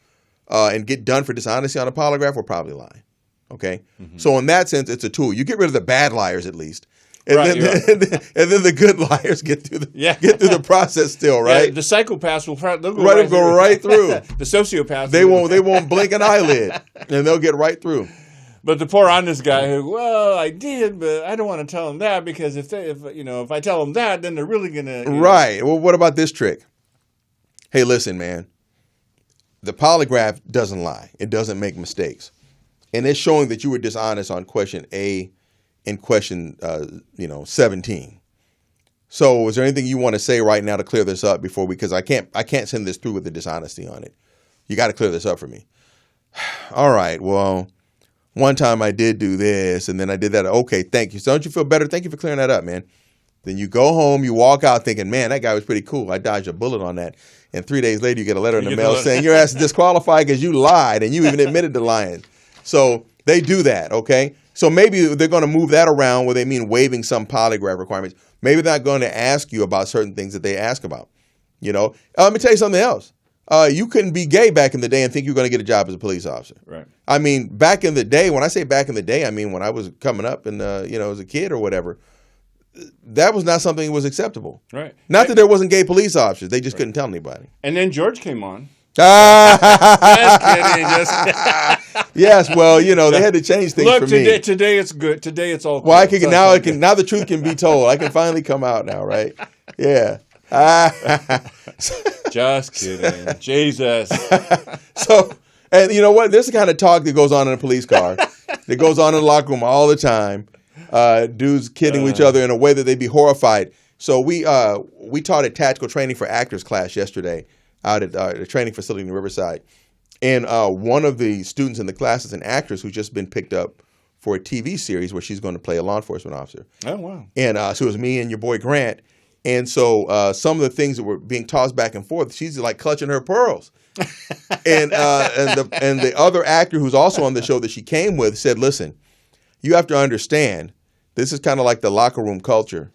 and get done for dishonesty on a polygraph will probably lie. Okay? Mm-hmm. So in that sense, it's a tool. You get rid of the bad liars at least. And, right, then the good liars get through the process still, right? Yeah, the psychopaths will they'll go right through. The sociopaths they won't blink an eyelid, and they'll get right through. But the poor honest guy who, well, I did, but I don't want to tell them that because if I tell them that, then they're really gonna. Right. Well, what about this trick? Hey, listen, man. The polygraph doesn't lie. It doesn't make mistakes, and it's showing that you were dishonest on question A and question 17. So, is there anything you want to say right now to clear this up before because I can't send this through with the dishonesty on it. You got to clear this up for me. All right. Well. One time I did do this, and then I did that. Okay, thank you. So don't you feel better? Thank you for clearing that up, man. Then you go home, you walk out thinking, man, that guy was pretty cool. I dodged a bullet on that. And 3 days later, you get a letter in the mail saying your ass is disqualified because you lied, and you even admitted to lying. So they do that, okay? So maybe they're going to move that around where they mean waiving some polygraph requirements. Maybe they're not going to ask you about certain things that they ask about. Let me tell you something else. You couldn't be gay back in the day and think you were going to get a job as a police officer. Right. I mean, back in the day, when I say back in the day, I mean when I was coming up and, as a kid or whatever, that was not something that was acceptable. Right. Not that there wasn't gay police officers. They just couldn't tell anybody. And then George came on. Just kidding. Yes, well, they had to change things for me. Look, today it's good. Today it's all well, good. Now the truth can be told. I can finally come out now, right? Yeah. Just kidding. Jesus. So, and you know what? This is the kind of talk that goes on in a police car. That goes on in the locker room all the time. Dudes kidding with each other in a way that they'd be horrified. So we taught a tactical training for actors class yesterday out at the training facility in Riverside. And one of the students in the class is an actress who's just been picked up for a TV series where she's going to play a law enforcement officer. Oh, wow. And so it was me and your boy Grant. And so some of the things that were being tossed back and forth, she's like clutching her pearls. and the other actor who's also on the show that she came with said, listen, you have to understand, this is kind of like the locker room culture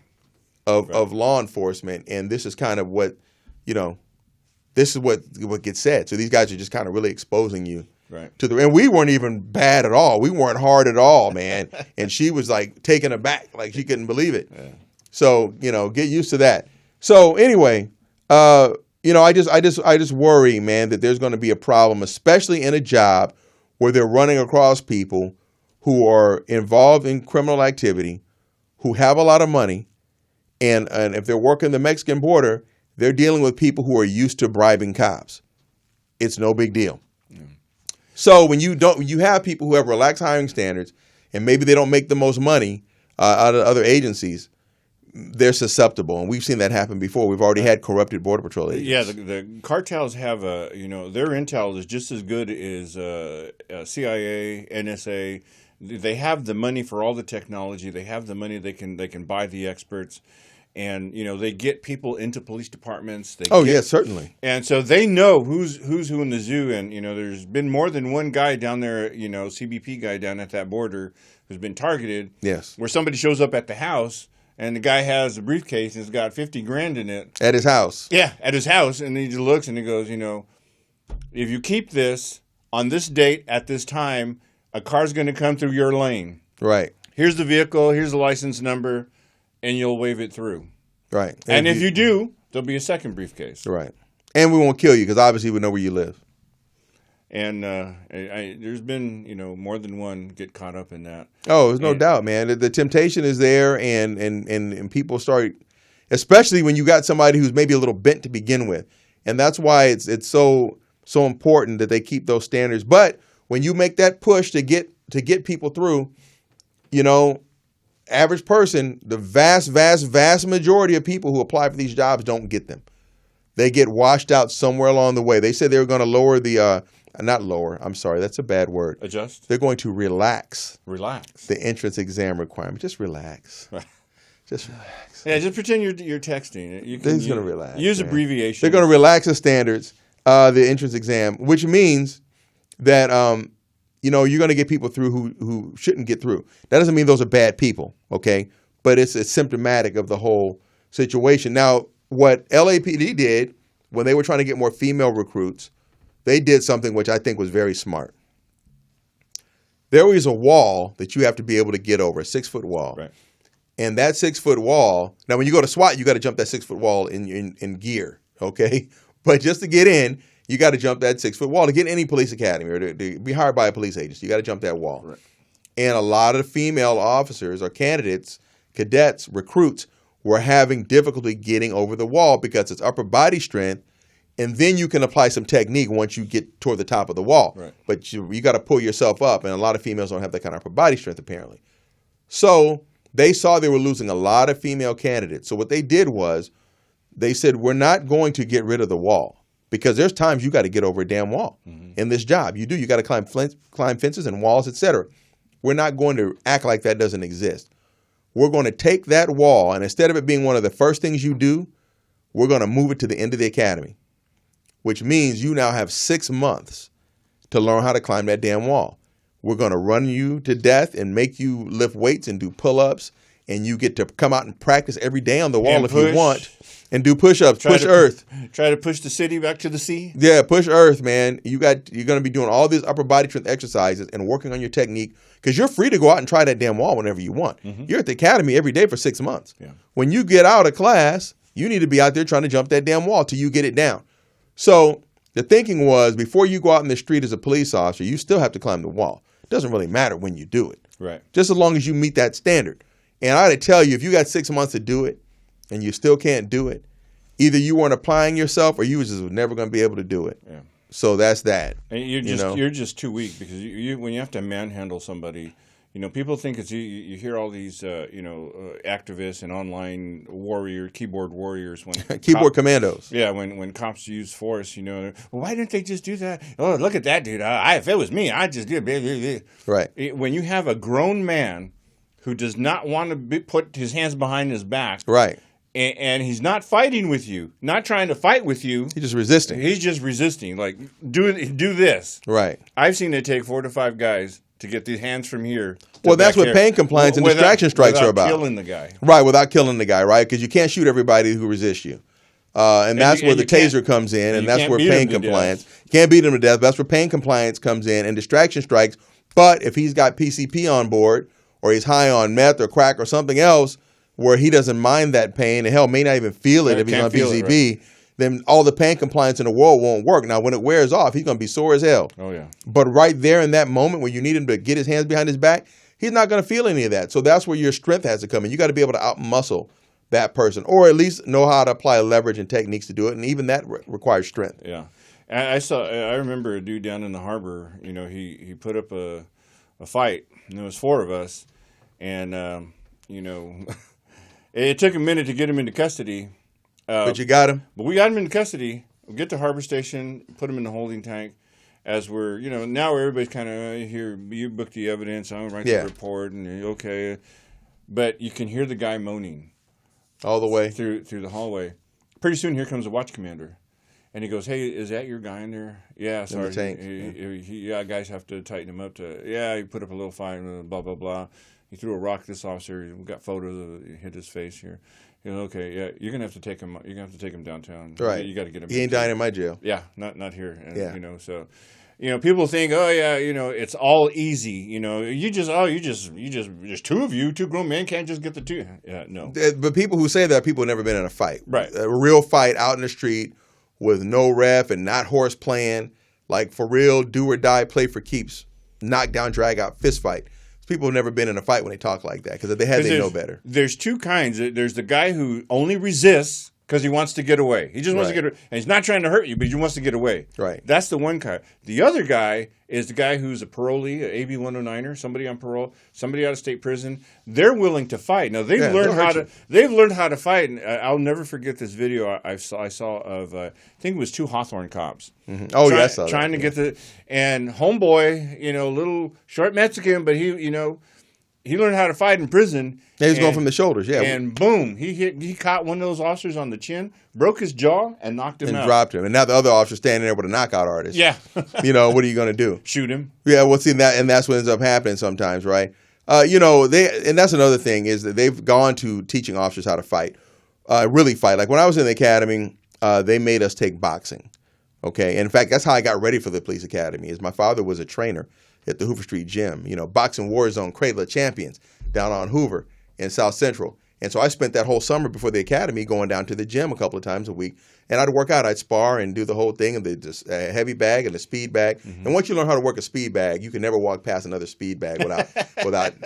of law enforcement. And this is kind of what, this is what gets said. So these guys are just kind of really exposing you. Right. And we weren't even bad at all. We weren't hard at all, man. And she was like taken aback, like she couldn't believe it. Yeah. So, get used to that. So anyway, I just worry, man, that there's going to be a problem, especially in a job where they're running across people who are involved in criminal activity, who have a lot of money, and if they're working the Mexican border, they're dealing with people who are used to bribing cops. It's no big deal. Mm. So when you have people who have relaxed hiring standards, and maybe they don't make the most money out of other agencies, they're susceptible, and we've seen that happen before. We've already had corrupted Border Patrol agents. Yeah, the cartels have their intel is just as good as CIA, NSA. They have the money for all the technology. They have the money. They can buy the experts, and they get people into police departments. Yes, certainly. And so they know who's who in the zoo. And there's been more than one guy down there, CBP guy down at that border who's been targeted. Yes, where somebody shows up at the house. And the guy has a briefcase and it's got $50,000 in it. At his house. Yeah, at his house. And he just looks and he goes, if you keep this on this date at this time, a car's going to come through your lane. Right. Here's the vehicle, here's the license number, and you'll wave it through. Right. And if you do, there'll be a second briefcase. Right. And we won't kill you because obviously we know where you live. And there's been, more than one get caught up in that. Oh, there's no doubt, man. The temptation is there, and people start, especially when you got somebody who's maybe a little bent to begin with, and that's why it's so important that they keep those standards. But when you make that push to get people through, average person, the vast majority of people who apply for these jobs don't get them. they get washed out somewhere along the way. They said they were going to lower the not lower, I'm sorry, that's a bad word. Adjust? They're going to relax. Relax. The entrance exam requirement. Just relax. Just relax. Yeah, just pretend you're texting. They're just going to relax. Use man. abbreviations. They're going to relax the standards, the entrance exam, which means that you're going to get people through who shouldn't get through. That doesn't mean those are bad people, okay? But it's symptomatic of the whole situation. Now, what LAPD did when they were trying to get more female recruits, they did something which I think was very smart. There was a wall that you have to be able to get over, a 6-foot wall. Right. And that 6-foot wall, now when you go to SWAT, you got to jump that 6-foot wall in gear, okay? But just to get in, you got to jump that 6-foot wall. To get in any police academy or to be hired by a police agency, you got to jump that wall. Right. And a lot of female officers or candidates, cadets, recruits, were having difficulty getting over the wall because it's upper body strength. And then you can apply some technique once you get toward the top of the wall. Right. But you got to pull yourself up, and a lot of females don't have that kind of upper body strength, apparently. So they saw they were losing a lot of female candidates. So what they did was they said, we're not going to get rid of the wall because there's times you got to get over a damn wall in this job. You do. You got to climb fences and walls, etc. We're not going to act like that doesn't exist. We're going to take that wall, and instead of it being one of the first things you do, we're going to move it to the end of the academy, which means you now have 6 months to learn how to climb that damn wall. We're going to run you to death and make you lift weights and do pull-ups, and you get to come out and practice every day on the wall if you want, and do push-ups, push earth. Try to push the city back to the sea. Yeah, push earth, man. You're going to be doing all these upper body strength exercises and working on your technique because you're free to go out and try that damn wall whenever you want. You're at the academy every day for 6 months. Yeah. When you get out of class, you need to be out there trying to jump that damn wall till you get it down. So the thinking was before you go out in the street as a police officer, you still have to climb the wall. It doesn't really matter when you do it. Right. Just as long as you meet that standard. And I got to tell you, if you got 6 months to do it and you still can't do it, either you weren't applying yourself or you was just never going to be able to do it. Yeah. So that's that. And you're just too weak because when you have to manhandle somebody, people think it's you hear all these activists and online keyboard warriors when keyboard commandos. Yeah, when cops use force, well, why didn't they just do that? Oh, look at that dude! If it was me, I'd just do it. Right. When you have a grown man who does not want to put his hands behind his back, right. And he's not fighting with you, not trying to fight with you. He's just resisting. He's just resisting. Like, do this. Right. I've seen it take 4 to 5 guys to get these hands from here. Well, that's what pain compliance and distraction strikes are about. Without killing the guy. Right, without killing the guy, right? Because you can't shoot everybody who resists you. And that's where the taser comes in, and that's where pain compliance. You can't beat him to death, but that's where pain compliance comes in and distraction strikes. But if he's got PCP on board or he's high on meth or crack or something else, where he doesn't mind that pain, and hell, may not even feel it if he's on PCP, then all the pain compliance in the world won't work. Now, when it wears off, he's going to be sore as hell. Oh, yeah. But right there in that moment when you need him to get his hands behind his back, he's not going to feel any of that. So that's where your strength has to come in. You got to be able to out-muscle that person, or at least know how to apply leverage and techniques to do it, and even that requires strength. Yeah. I remember a dude down in the harbor, he put up a fight, and there was 4 of us, and, it took a minute to get him into custody. But you got him? But we got him into custody. We get to Harbor Station, put him in the holding tank. As we're, now everybody's kind of here, you book the evidence, I'm going to write the report, and okay. But you can hear the guy moaning. All the way? Through the hallway. Pretty soon, here comes the watch commander. And he goes, hey, is that your guy in there? Yeah, sorry. Guys have to tighten him up. He put up a little fight, blah, blah, blah. He threw a rock at this officer. We got photos of it. Hit his face here. Okay, yeah, you're gonna have to take him. You're gonna have to take him downtown. Right. You got to get him. He ain't dying in my jail. Yeah, not here. And, so, people think, oh yeah, it's all easy. There's 2 of you, 2 grown men can't just get the 2. Yeah, no. But people who say that, people have never been in a fight. Right. A real fight out in the street with no ref and not horse playing, like for real, do or die, play for keeps, knock down, drag out, fist fight. People have never been in a fight when they talk like that because if they had, they know better. There's 2 kinds. There's the guy who only resists because he wants to get away. He just wants to get away. And he's not trying to hurt you, but he wants to get away. Right. That's the one guy. The other guy is the guy who's a parolee, an AB 109er, somebody on parole, somebody out of state prison. They're willing to fight. Now they've learned how to fight. And I'll never forget this video I saw of I think it was 2 Hawthorne cops. Mm-hmm. Oh yes, trying to get and homeboy, little short Mexican, but he learned how to fight in prison. Yeah, he's going from the shoulders, yeah. And boom, he caught one of those officers on the chin, broke his jaw, and knocked him out. And dropped him. And now the other officer's standing there with a knockout artist. Yeah. What are you going to do? Shoot him. Yeah, well, see, that's what ends up happening sometimes, right? And that's another thing is that they've gone to teaching officers how to fight, really fight. Like when I was in the academy, they made us take boxing. Okay, and in fact, that's how I got ready for the police academy. Is my father was a trainer at the Hoover Street Gym, boxing war zone, Cradle of Champions, down on Hoover in South Central. And so I spent that whole summer before the academy going down to the gym a couple of times a week. And I'd work out, I'd spar and do the whole thing, and the heavy bag and the speed bag. Mm-hmm. And once you learn how to work a speed bag, you can never walk past another speed bag without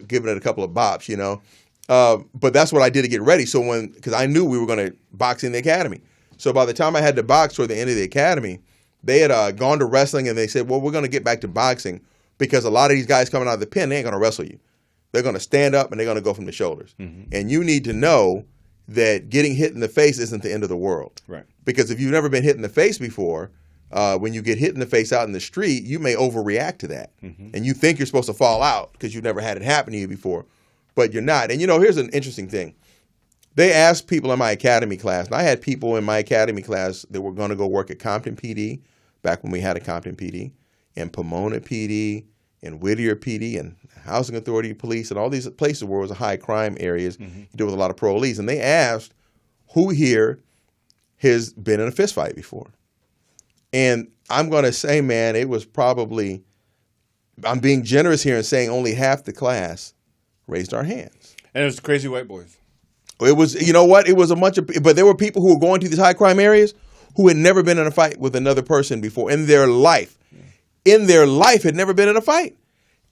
giving it a couple of bops, But that's what I did to get ready. So because I knew we were going to box in the academy. So by the time I had to box toward the end of the academy, they had gone to wrestling, and they said, well, we're going to get back to boxing because a lot of these guys coming out of the pen, they ain't going to wrestle you. They're going to stand up, and they're going to go from the shoulders. Mm-hmm. And you need to know that getting hit in the face isn't the end of the world. Right. Because if you've never been hit in the face before, when you get hit in the face out in the street, you may overreact to that. Mm-hmm. And you think you're supposed to fall out because you've never had it happen to you before, but you're not. And, here's an interesting thing. They asked people in my academy class, and I had people in my academy class that were going to go work at Compton PD, back when we had a Compton PD, and Pomona PD, and Whittier PD, and Housing Authority Police, and all these places where it was high crime areas. Mm-hmm. You deal with a lot of parolees. And they asked, who here has been in a fist fight before? And I'm going to say, man, it was probably, I'm being generous here and saying only half the class raised our hands. And it was the crazy white boys. It was, it was a bunch of, but there were people who were going to these high crime areas who had never been in a fight with another person before in their life. In their life, had never been in a fight.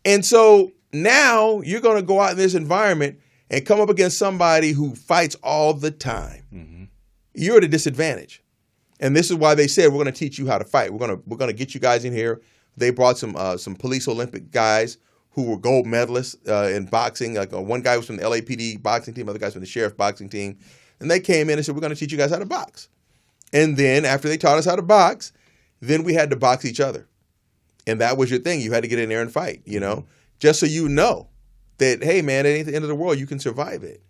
And so now you're going to go out in this environment and come up against somebody who fights all the time. Mm-hmm. You're at a disadvantage. And this is why they said, we're going to teach you how to fight. We're going to get you guys in here. They brought some police Olympic guys who were gold medalists in boxing. Like one guy was from the LAPD boxing team, other guys from the sheriff boxing team. And they came in and said, we're going to teach you guys how to box. And then after they taught us how to box, then we had to box each other. And that was your thing. You had to get in there and fight, just so you know that, hey, man, it ain't the end of the world. You can survive it.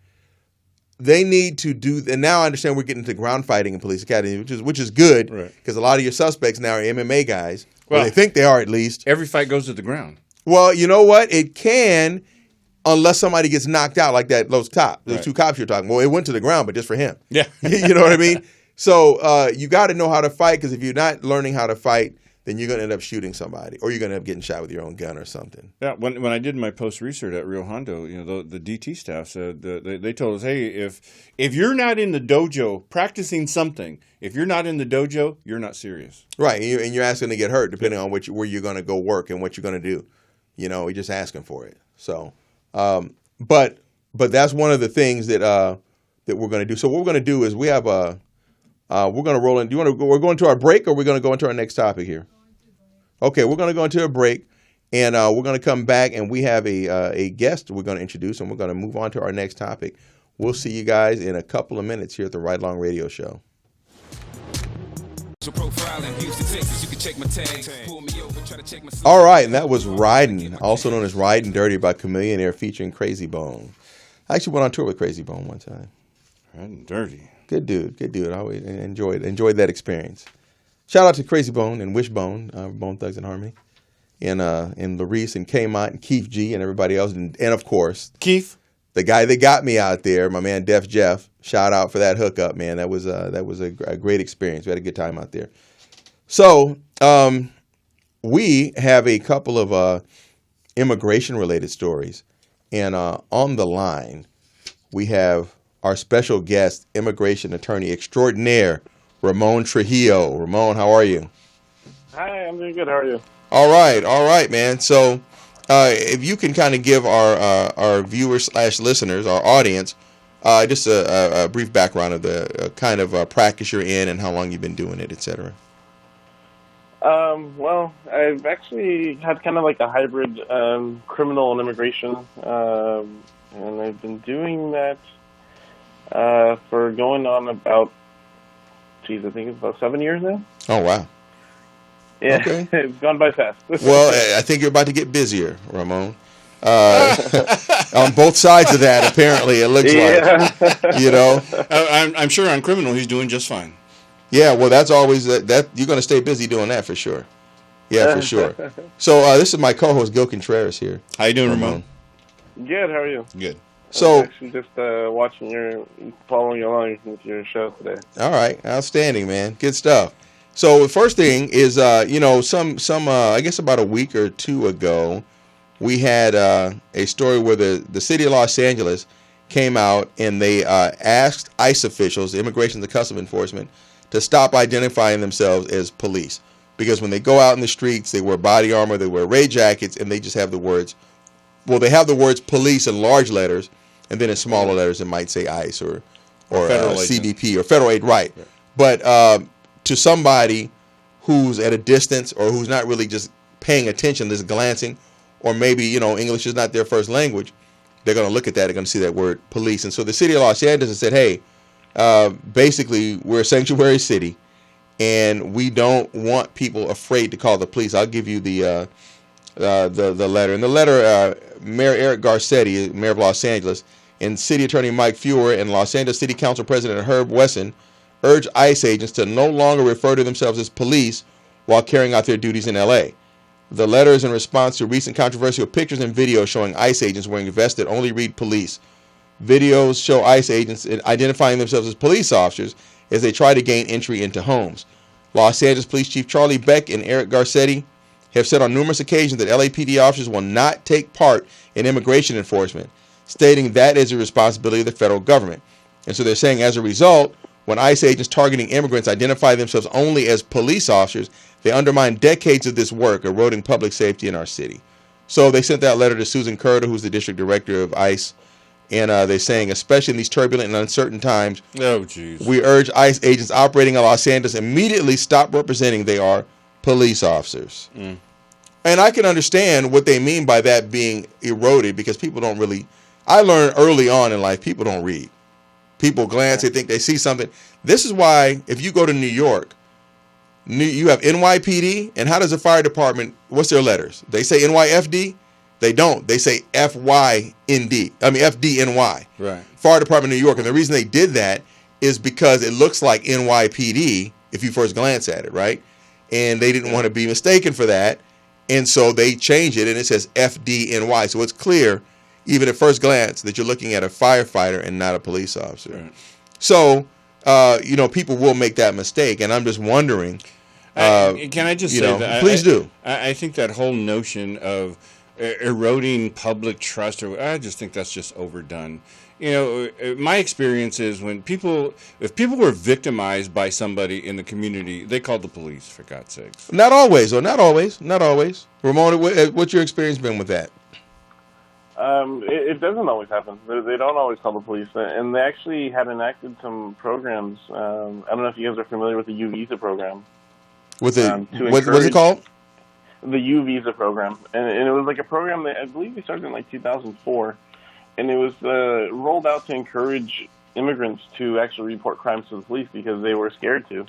They need to do, and now I understand we're getting into ground fighting in police academy, which is good, because a lot of your suspects now are MMA guys. Well, they think they are at least. Every fight goes to the ground. Well, you know what? It can, unless somebody gets knocked out like that. Those 2 cops you're talking. Well, it went to the ground, but just for him. Yeah, you know what I mean. So you got to know how to fight, because if you're not learning how to fight, then you're going to end up shooting somebody, or you're going to end up getting shot with your own gun or something. Yeah, when I did my post research at Rio Hondo, the DT staff said they told us, hey, if you're not in the dojo practicing something, if you're not in the dojo, you're not serious. Right, and you're asking to get hurt, depending on where you're going to go work and what you're going to do. You're just asking for it. So, but that's one of the things that we're going to do. So what we're going to do is we have we're going to roll in. We're going to our break, or we're going to go into our next topic here? Okay, we're going to go into a break, and we're going to come back, and we have a guest we're going to introduce, and we're going to move on to our next topic. We'll see you guys in a couple of minutes here at the Ride Along Radio Show. All right, and that was Riding, also known as Riding Dirty by Chameleon featuring Crazy Bone. I actually went on tour with Crazy Bone one time. Riding Dirty. Good dude. I always enjoyed that experience. Shout out to Crazy Bone and Wishbone, Bone Thugs and Harmony, and Larice and Kmont and Keith G and everybody else, and of course Keith, the guy that got me out there, my man Def Jeff. Shout out for that hookup, man. That was a great experience. We had a good time out there. So we have a couple of immigration related stories, and on the line we have our special guest, immigration attorney extraordinaire, Ramon Trujillo. Ramon, how are you? Hi, I'm doing good. How are you? All right, man. So if you can kind of give our viewers / listeners, our audience, Just a brief background of the kind of practice you're in and how long you've been doing it, et cetera. Well, I've actually had kind of like a hybrid criminal and immigration, and I've been doing that for going on about, I think it's about 7 years now. Oh, wow. Yeah, okay. It's gone by fast. Well, I think you're about to get busier, Ramon. On both sides of that, apparently, it looks like. You know? I'm sure on criminal he's doing just fine. Yeah, well, that's always that you're going to stay busy doing that for sure. Yeah, for sure. So this is my co-host Gil Contreras here. How you doing, Ramon? Good. How are you? Good. So I'm actually just following along with your show today. All right, outstanding, man. Good stuff. So the first thing is, some I guess about a week or two ago, we had a story where the city of Los Angeles came out and they asked ICE officials, Immigration and Customs Enforcement, to stop identifying themselves as police. Because when they go out in the streets, they wear body armor, they wear raid jackets, and they just have the words, they have the words police in large letters, and then in smaller letters it might say ICE or CBP or federal aid, right. But to somebody who's at a distance or who's not really just paying attention, just glancing, or maybe, English is not their first language, they're going to look at that, they're going to see that word police. And so the city of Los Angeles has said, hey, basically, we're a sanctuary city, and we don't want people afraid to call the police. I'll give you the letter. In the letter, Mayor Eric Garcetti, Mayor of Los Angeles, and City Attorney Mike Feuer and Los Angeles City Council President Herb Wesson urge ICE agents to no longer refer to themselves as police while carrying out their duties in L.A. The letter is in response to recent controversial pictures and videos showing ICE agents wearing vests that only read police. Videos show ICE agents identifying themselves as police officers as they try to gain entry into homes. Los Angeles Police Chief Charlie Beck and Eric Garcetti have said on numerous occasions that LAPD officers will not take part in immigration enforcement, stating that is a responsibility of the federal government. And so they're saying as a result, when ICE agents targeting immigrants identify themselves only as police officers, they undermine decades of this work, eroding public safety in our city. So they sent that letter to Susan Curda, who's the district director of ICE. And they're saying, especially in these turbulent and uncertain times, we urge ICE agents operating in Los Angeles immediately stop representing they are police officers. And I can understand what they mean by that being eroded, because people don't really, I learned early on in life, people don't read. People glance, they think they see something. This is why if you go to New York, you have NYPD, and how does the fire department, what's their letters? They say NYFD? They don't. They say FDNY. Right. Fire Department of New York. And the reason they did that is because it looks like NYPD if you first glance at it, right? And they didn't want to be mistaken for that. And so they changed it, and it says FDNY. So it's clear, even at first glance, that you're looking at a firefighter and not a police officer. Right. So, people will make that mistake. And I'm just wondering. Can I just say that? Please do. I think that whole notion of eroding public trust, I just think that's just overdone. My experience is if people were victimized by somebody in the community, they called the police, for God's sakes. Not always, or not always. Ramon, what's your experience been with that? It doesn't always happen. They don't always call the police, and they actually had enacted some programs. I don't know if you guys are familiar with the U visa program. What's it called? The U visa program, and it was like a program that I believe they started in like 2004, and it was rolled out to encourage immigrants to actually report crimes to the police because they were scared to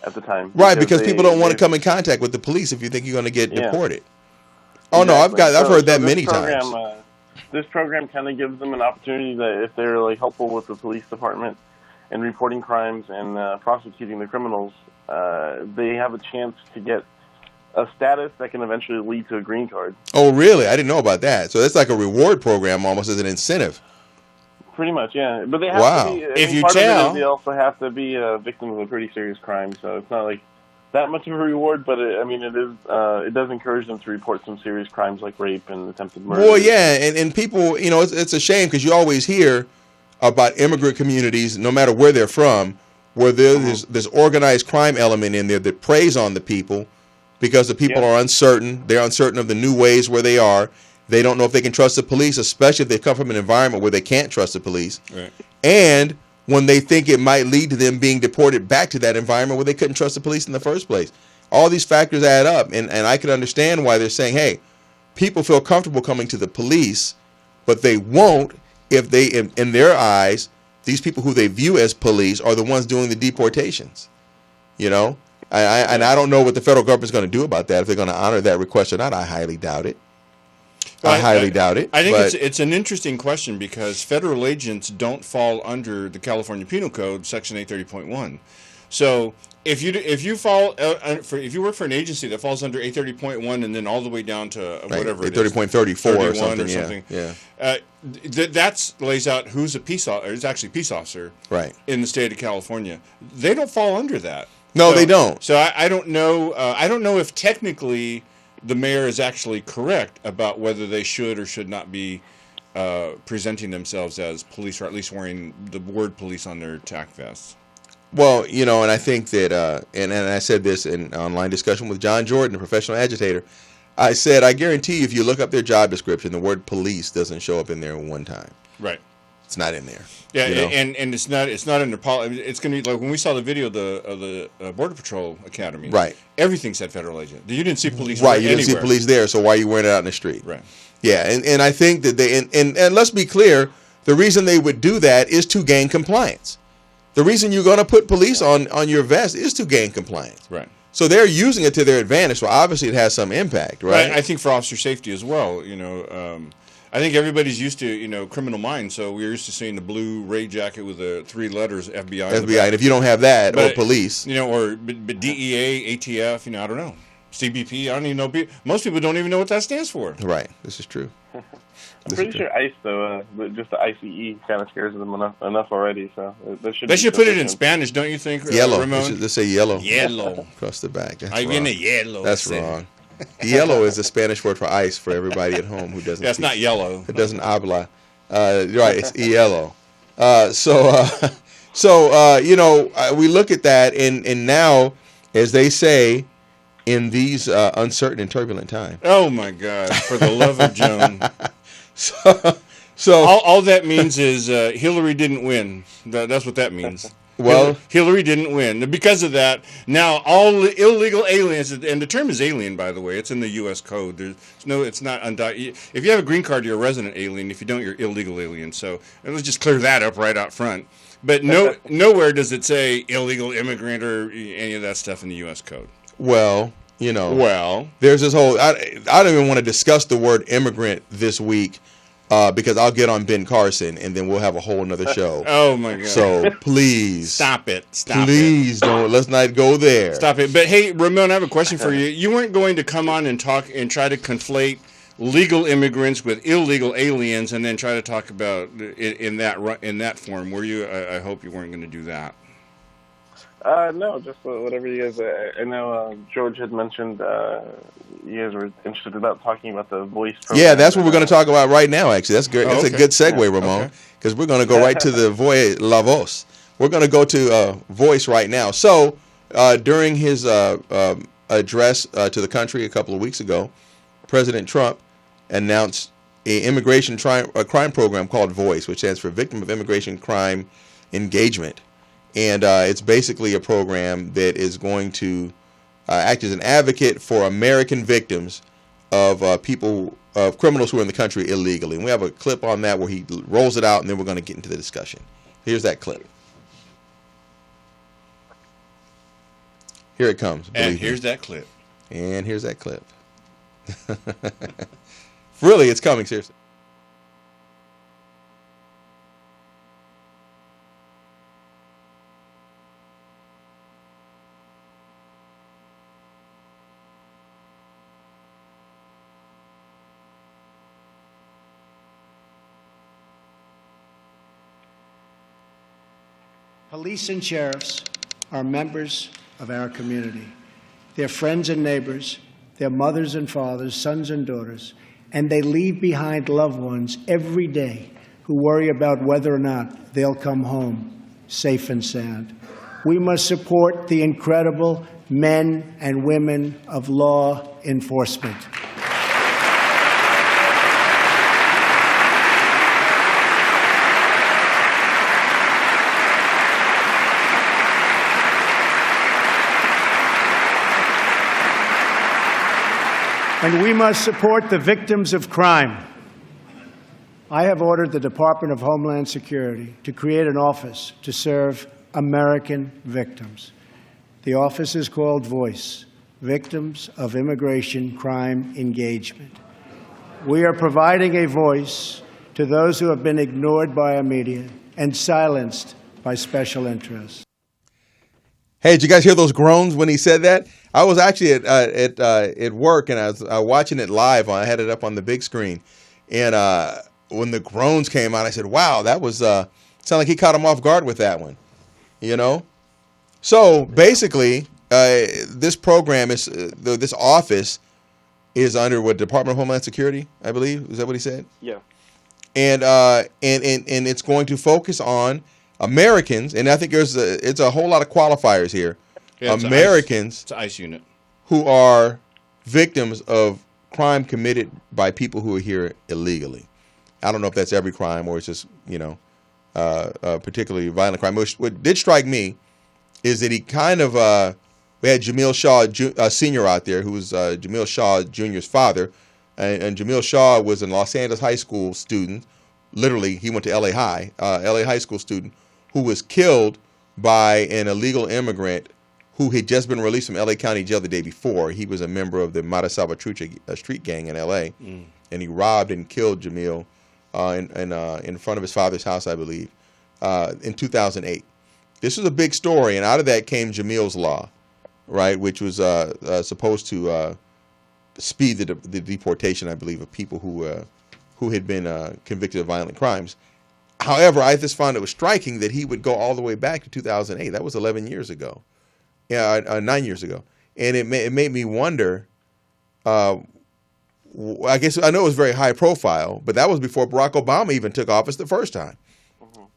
at the time. Right, because people don't want to come in contact with the police if you think you're going to get deported. Oh exactly. No, I've heard that many times. This program kind of gives them an opportunity that if they're like helpful with the police department and reporting crimes and prosecuting the criminals, they have a chance to get a status that can eventually lead to a green card. Oh, really? I didn't know about that. So that's like a reward program almost as an incentive. Pretty much, yeah. But they have to be, if you part tell, of it is they also have to be a victim of a pretty serious crime. So it's not like that much of a reward, but it does encourage them to report some serious crimes like rape and attempted murder. Well, yeah, and people, it's a shame because you always hear about immigrant communities, no matter where they're from, where there's this organized crime element in there that preys on the people because the people are uncertain. They're uncertain of the new ways where they are, They don't know if they can trust the police, especially if they come from an environment where they can't trust the police. Right. And when they think it might lead to them being deported back to that environment where they couldn't trust the police in the first place. All these factors add up, and I can understand why they're saying, hey, people feel comfortable coming to the police, but they won't if they, in their eyes, these people who they view as police are the ones doing the deportations. You know? And I don't know what the federal government's going to do about that, if they're going to honor that request or not. I highly doubt it. I highly doubt it. I think it's an interesting question because federal agents don't fall under the California Penal Code, Section 830.1. So if you work for an agency that falls under 830.1 and then all the way down to whatever 830.34 or something, that lays out who's a peace officer. It's actually a peace officer, right, in the state of California. They don't fall under that. No, they don't. So I don't know. I don't know if technically the mayor is actually correct about whether they should or should not be presenting themselves as police, or at least wearing the word police on their tack vests. Well, you know, and I think that, and I said this in online discussion with John Jordan, a professional agitator. I said, I guarantee you, if you look up their job description, the word police doesn't show up in there one time. Right. It's not in there. Yeah, you know? and it's not in their policy. It's going to be like when we saw the video of the Border Patrol Academy. Right. Everything said federal agent. You didn't see police. Right. You didn't anywhere. see police there, so why are you wearing it out in the street? Right. Yeah, and I think that they and let's be clear, the reason they would do that is to gain compliance. The reason you're going to put police on your vest is to gain compliance. Right. So they're using it to their advantage. So obviously it has some impact, right? I think for officer safety as well. You know, I think everybody's used to criminal minds. So we're used to seeing the blue raid jacket with the 3 letters FBI. FBI, and if you don't have that, or police, or DEA, ATF, I don't know, CBP. I don't even know. Most people don't even know what that stands for. Right. This is true. I'm pretty sure ICE, though, just the ICE kind of scares them enough already. So they should put it in Spanish, don't you think? Yellow. Ramon? Let's say yellow. Yellow Across the back. That's Ahí wrong. viene yellow. That's wrong. Yellow is the Spanish word for ice for everybody at home who doesn't. That's not yellow. It doesn't habla. Right. It's yellow. We look at that, and now, as they say, in these uncertain and turbulent times. Oh my God! For the love of Joan. So all that means is Hillary didn't win. That's what that means. Well, Hillary didn't win. Because of that, now all illegal aliens, and the term is alien, by the way. It's in the U.S. code. It's not undocumented. If you have a green card, you're a resident alien. If you don't, you're illegal alien. So let's just clear that up right out front. But nowhere does it say illegal immigrant or any of that stuff in the U.S. code. Well, there's this whole. I don't even want to discuss the word immigrant this week. Because I'll get on Ben Carson and then we'll have a whole nother show. Oh my God! So please stop it. Please don't. Let's not go there. Stop it. But hey, Ramon, I have a question for you. You weren't going to come on and talk and try to conflate legal immigrants with illegal aliens and then try to talk about in that form, were you? I hope you weren't going to do that. No, just whatever you guys. I know George had mentioned you guys were interested about talking about the voice program. Yeah, that's what we're going to talk about right now, actually. That's great. That's a good segue, Ramon, because we're going to go right to the La Voz. We're going to go to Voice right now. So during his address to the country a couple of weeks ago, President Trump announced an immigration crime program called Voice, which stands for Victim of Immigration Crime Engagement. And it's basically a program that is going to act as an advocate for American victims of criminals who are in the country illegally. And we have a clip on that where he rolls it out, and then we're going to get into the discussion. Here's that clip. Here it comes. And here's that clip. And here's that clip. Really, it's coming, seriously. Police and sheriffs are members of our community. They're friends and neighbors. They're mothers and fathers, sons and daughters, and they leave behind loved ones every day who worry about whether or not they'll come home safe and sound. We must support the incredible men and women of law enforcement. And we must support the victims of crime. I have ordered the Department of Homeland Security to create an office to serve American victims. The office is called VOICE, Victims of Immigration Crime Engagement. We are providing a voice to those who have been ignored by our media and silenced by special interests. Hey, did you guys hear those groans when he said that? I was actually at work, and I was watching it live. I had it up on the big screen. And when the groans came out, I said, wow, that was sounded like he caught him off guard with that one. You know? So basically, this program is this office is under what, Department of Homeland Security, I believe. Is that what he said? Yeah. And it's going to focus on Americans, and I think it's a whole lot of qualifiers here. Yeah, Americans, it's an ICE unit, who are victims of crime committed by people who are here illegally. I don't know if that's every crime or it's just, particularly violent crime. What did strike me is that he kind of we had Jamil Shaw Sr. out there, who was Jamil Shaw Jr.'s father, and Jamil Shaw was a Los Angeles high school student. Literally, he went to LA high school student, who was killed by an illegal immigrant who had just been released from LA County Jail the day before. He was a member of the Mata Salvatrucha street gang in LA, and he robbed and killed Jamil in front of his father's house, I believe, in 2008. This was a big story, and out of that came Jamil's Law, right, which was supposed to speed the deportation, I believe, of people who had been convicted of violent crimes. However, I just found it was striking that he would go all the way back to 2008. That was 11 years ago. 9 years ago. And it made me wonder, I guess I know it was very high profile, but that was before Barack Obama even took office the first time.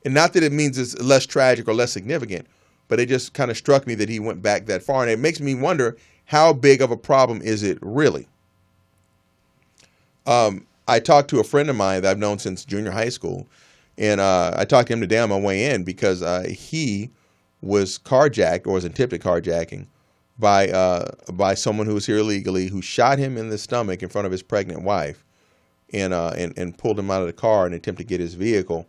And not that it means it's less tragic or less significant, but it just kind of struck me that he went back that far. And it makes me wonder, how big of a problem is it really? I talked to a friend of mine that I've known since junior high school, and I talked to him today on my way in because he was carjacked, or was attempted carjacking, by someone who was here illegally, who shot him in the stomach in front of his pregnant wife, and pulled him out of the car and attempted to get his vehicle.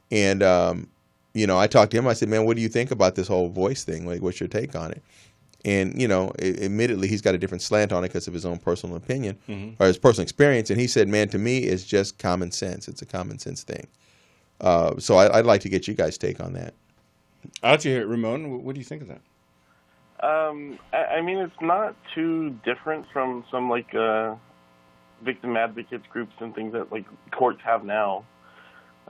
And I talked to him. I said, "Man, what do you think about this whole voice thing? Like, what's your take on it?" And admittedly, he's got a different slant on it because of his own personal opinion or his personal experience. And he said, "Man, to me, it's just common sense. It's a common sense thing." So I'd like to get you guys' take on that. I'll let you hear it, Ramon. What do you think of that? I mean, it's not too different from some victim advocates groups and things that courts have now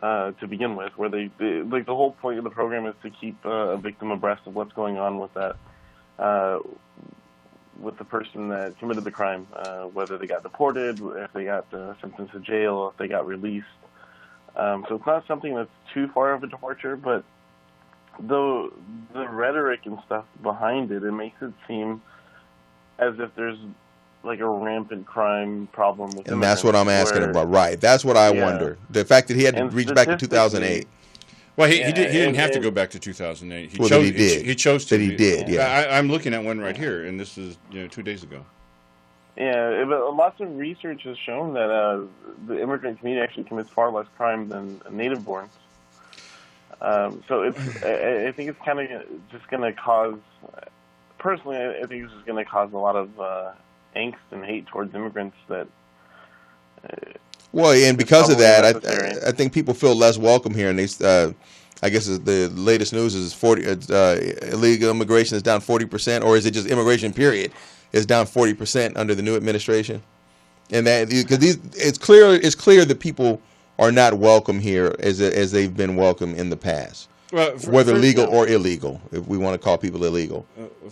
to begin with, where they the whole point of the program is to keep a victim abreast of what's going on with that with the person that committed the crime, whether they got deported, if they got sentenced to jail, if they got released. So it's not something that's too far of a departure, but the rhetoric and stuff behind it makes it seem as if there's a rampant crime problem with and that's what I'm asking about, right? That's what I wonder. The fact that he had to reach back to 2008. Well, he didn't have to go back to 2008. He chose to. That he did. Yeah. I'm looking at one right here, and this is 2 days ago. Yeah, but lots of research has shown that the immigrant community actually commits far less crime than native-borns. So I think it's kind of just going to cause. Personally, I think it's just going to cause a lot of angst and hate towards immigrants. That. Well, and because of that, I think people feel less welcome here, and they. I guess the latest news is illegal immigration is down 40%, or is it just immigration period is down 40% under the new administration? And that because it's clear that people are not welcome here as they've been welcome in the past, whether legal or illegal, if we want to call people illegal,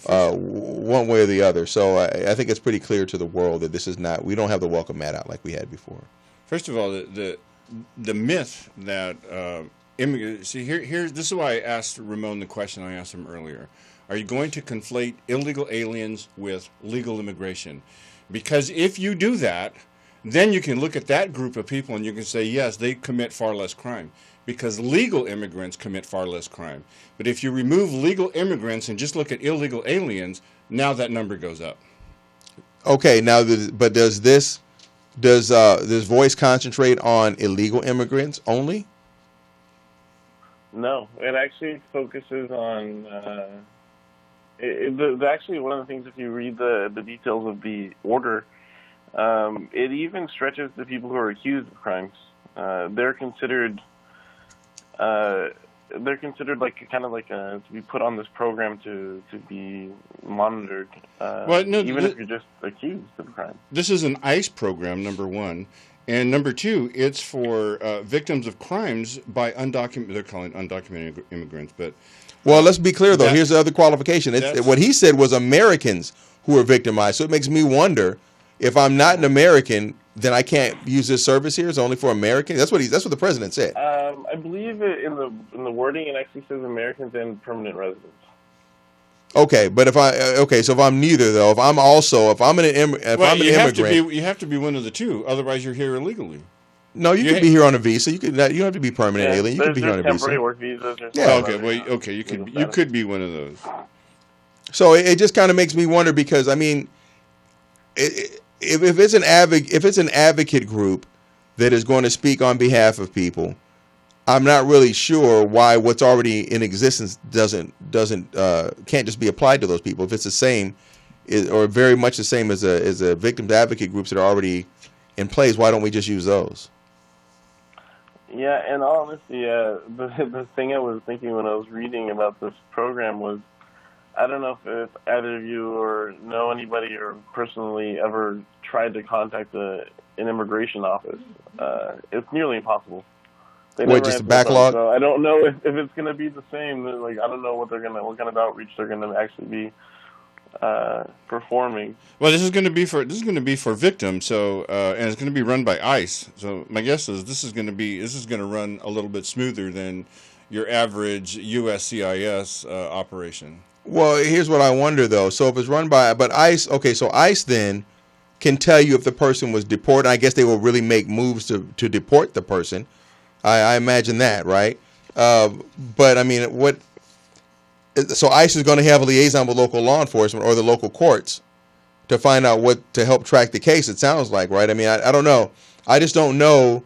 one way or the other. So I think it's pretty clear to the world that this is not. We don't have the welcome mat out like we had before. First of all, the myth that see here. This is why I asked Ramon the question I asked him earlier. Are you going to conflate illegal aliens with legal immigration? Because if you do that, then you can look at that group of people and you can say, yes, they commit far less crime because legal immigrants commit far less crime. But if you remove legal immigrants and just look at illegal aliens, now that number goes up. Okay, now, but does voice concentrate on illegal immigrants only? No, it actually focuses on. Actually, one of the things, if you read the details of the order, it even stretches to people who are accused of crimes. They're considered like kind of like to be put on this program to be monitored. Even if you're just accused of a crime. This is an ICE program, number one. And number two, it's for victims of crimes by undocumented, they're calling undocumented immigrants. But well, let's be clear, though. Here's the other qualification. What he said was Americans who were victimized. So it makes me wonder, if I'm not an American, then I can't use this service here. It's only for Americans. That's what the president said. I believe in the wording, it actually says Americans and permanent residents. Okay, but so if I'm neither, though, if I'm an immigrant, you have to be one of the two. Otherwise, you're here illegally. No, you could be here on a visa. You don't have to be permanent alien. You could be here on a visa. Temporary work visas. You could be one of those. So it just kind of makes me wonder, because I mean, if it's an advocate group that is going to speak on behalf of people, I'm not really sure why what's already in existence can't just be applied to those people. If it's the same, or very much the same as a victims advocate groups that are already in place, why don't we just use those? Yeah, in all honesty, the thing I was thinking when I was reading about this program was, I don't know if either of you or know anybody or personally ever tried to contact an immigration office. It's nearly impossible. What, just a backlog? So I don't know if it's going to be the same. Like, I don't know what kind of outreach they're going to actually be performing. Well, this is going to be for victims. So and it's going to be run by ICE. So my guess is this is going to run a little bit smoother than your average USCIS operation. Well, here's what I wonder, though. So if it's run by, but ICE, okay, so ICE then can tell you if the person was deported. I guess they will really make moves to deport the person. I imagine that, right? But I mean, so ICE is going to have a liaison with local law enforcement or the local courts to find out to help track the case, it sounds like, right? I mean, I don't know. I just don't know.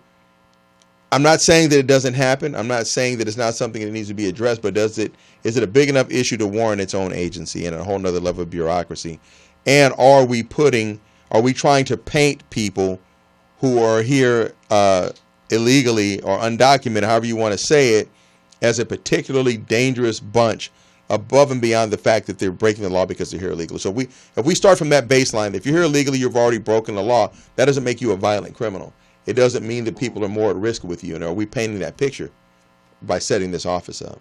I'm not saying that it doesn't happen. I'm not saying that it's not something that needs to be addressed, but is it a big enough issue to warrant its own agency and a whole nother level of bureaucracy? And are we trying to paint people who are here illegally or undocumented, however you want to say it, as a particularly dangerous bunch, above and beyond the fact that they're breaking the law because they're here illegally? So if we start from that baseline, if you're here illegally, you've already broken the law, that doesn't make you a violent criminal. It doesn't mean that people are more at risk with you. And are we painting that picture by setting this office up?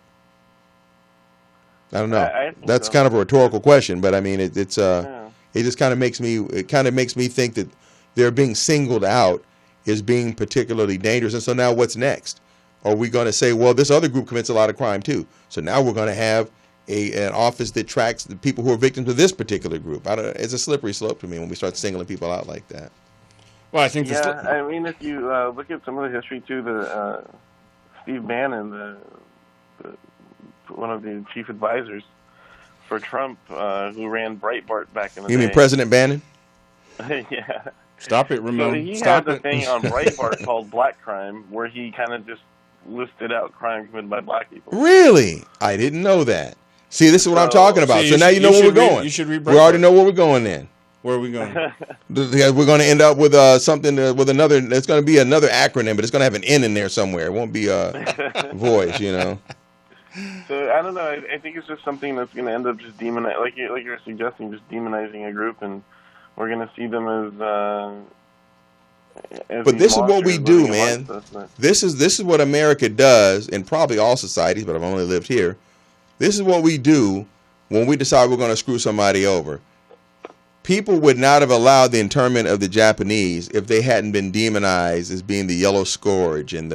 I don't know. That's kind of a rhetorical question, but I mean, it just kind of makes me think that they're being singled out as being particularly dangerous. And so now what's next? Are we going to say, well, this other group commits a lot of crime too, so now we're going to have an office that tracks the people who are victims of this particular group? It's a slippery slope to me when we start singling people out like that. Well, I think. I mean, if you look at some of the history too, Steve Bannon, one of the chief advisors for Trump, who ran Breitbart back in the day. You mean President Bannon? Yeah. Stop it, Ramon. So he Stop had it. the thing on Breitbart called Black Crime, where he kind of just listed out crime committed by black people. Really? I didn't know that. See, this is what I'm talking about. So now you know where we're going. You should read we already know where we're going then. Where are we going? We're going to end up with something with another. It's going to be another acronym, but it's going to have an N in there somewhere. It won't be a voice, you know. So I don't know. I think it's just something that's going to end up just demonizing, like you're suggesting, just demonizing a group, and we're going to see them as but this is what we do, man. This is what America does, in probably all societies, but I've only lived here. This is what we do when we decide we're going to screw somebody over. People would not have allowed the internment of the Japanese if they hadn't been demonized as being the yellow scourge, and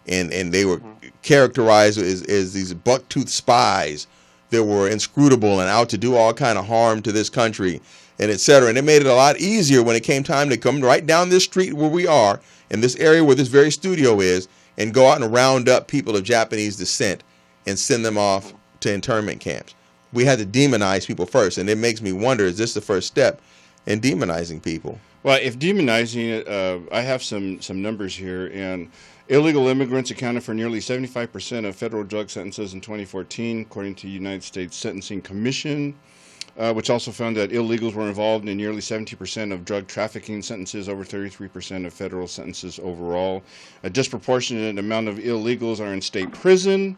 they were characterized as these buck-toothed spies that were inscrutable and out to do all kind of harm to this country, and et cetera. And it made it a lot easier when it came time to come right down this street where we are, in this area where this very studio is, and go out and round up people of Japanese descent and send them off to internment camps. We had to demonize people first, and it makes me wonder, is this the first step? and demonizing people. Well, if demonizing it, I have some numbers here, and illegal immigrants accounted for nearly 75% of federal drug sentences in 2014, according to the United States Sentencing Commission, which also found that illegals were involved in nearly 70% of drug trafficking sentences, over 33% of federal sentences overall. A disproportionate amount of illegals are in state prison.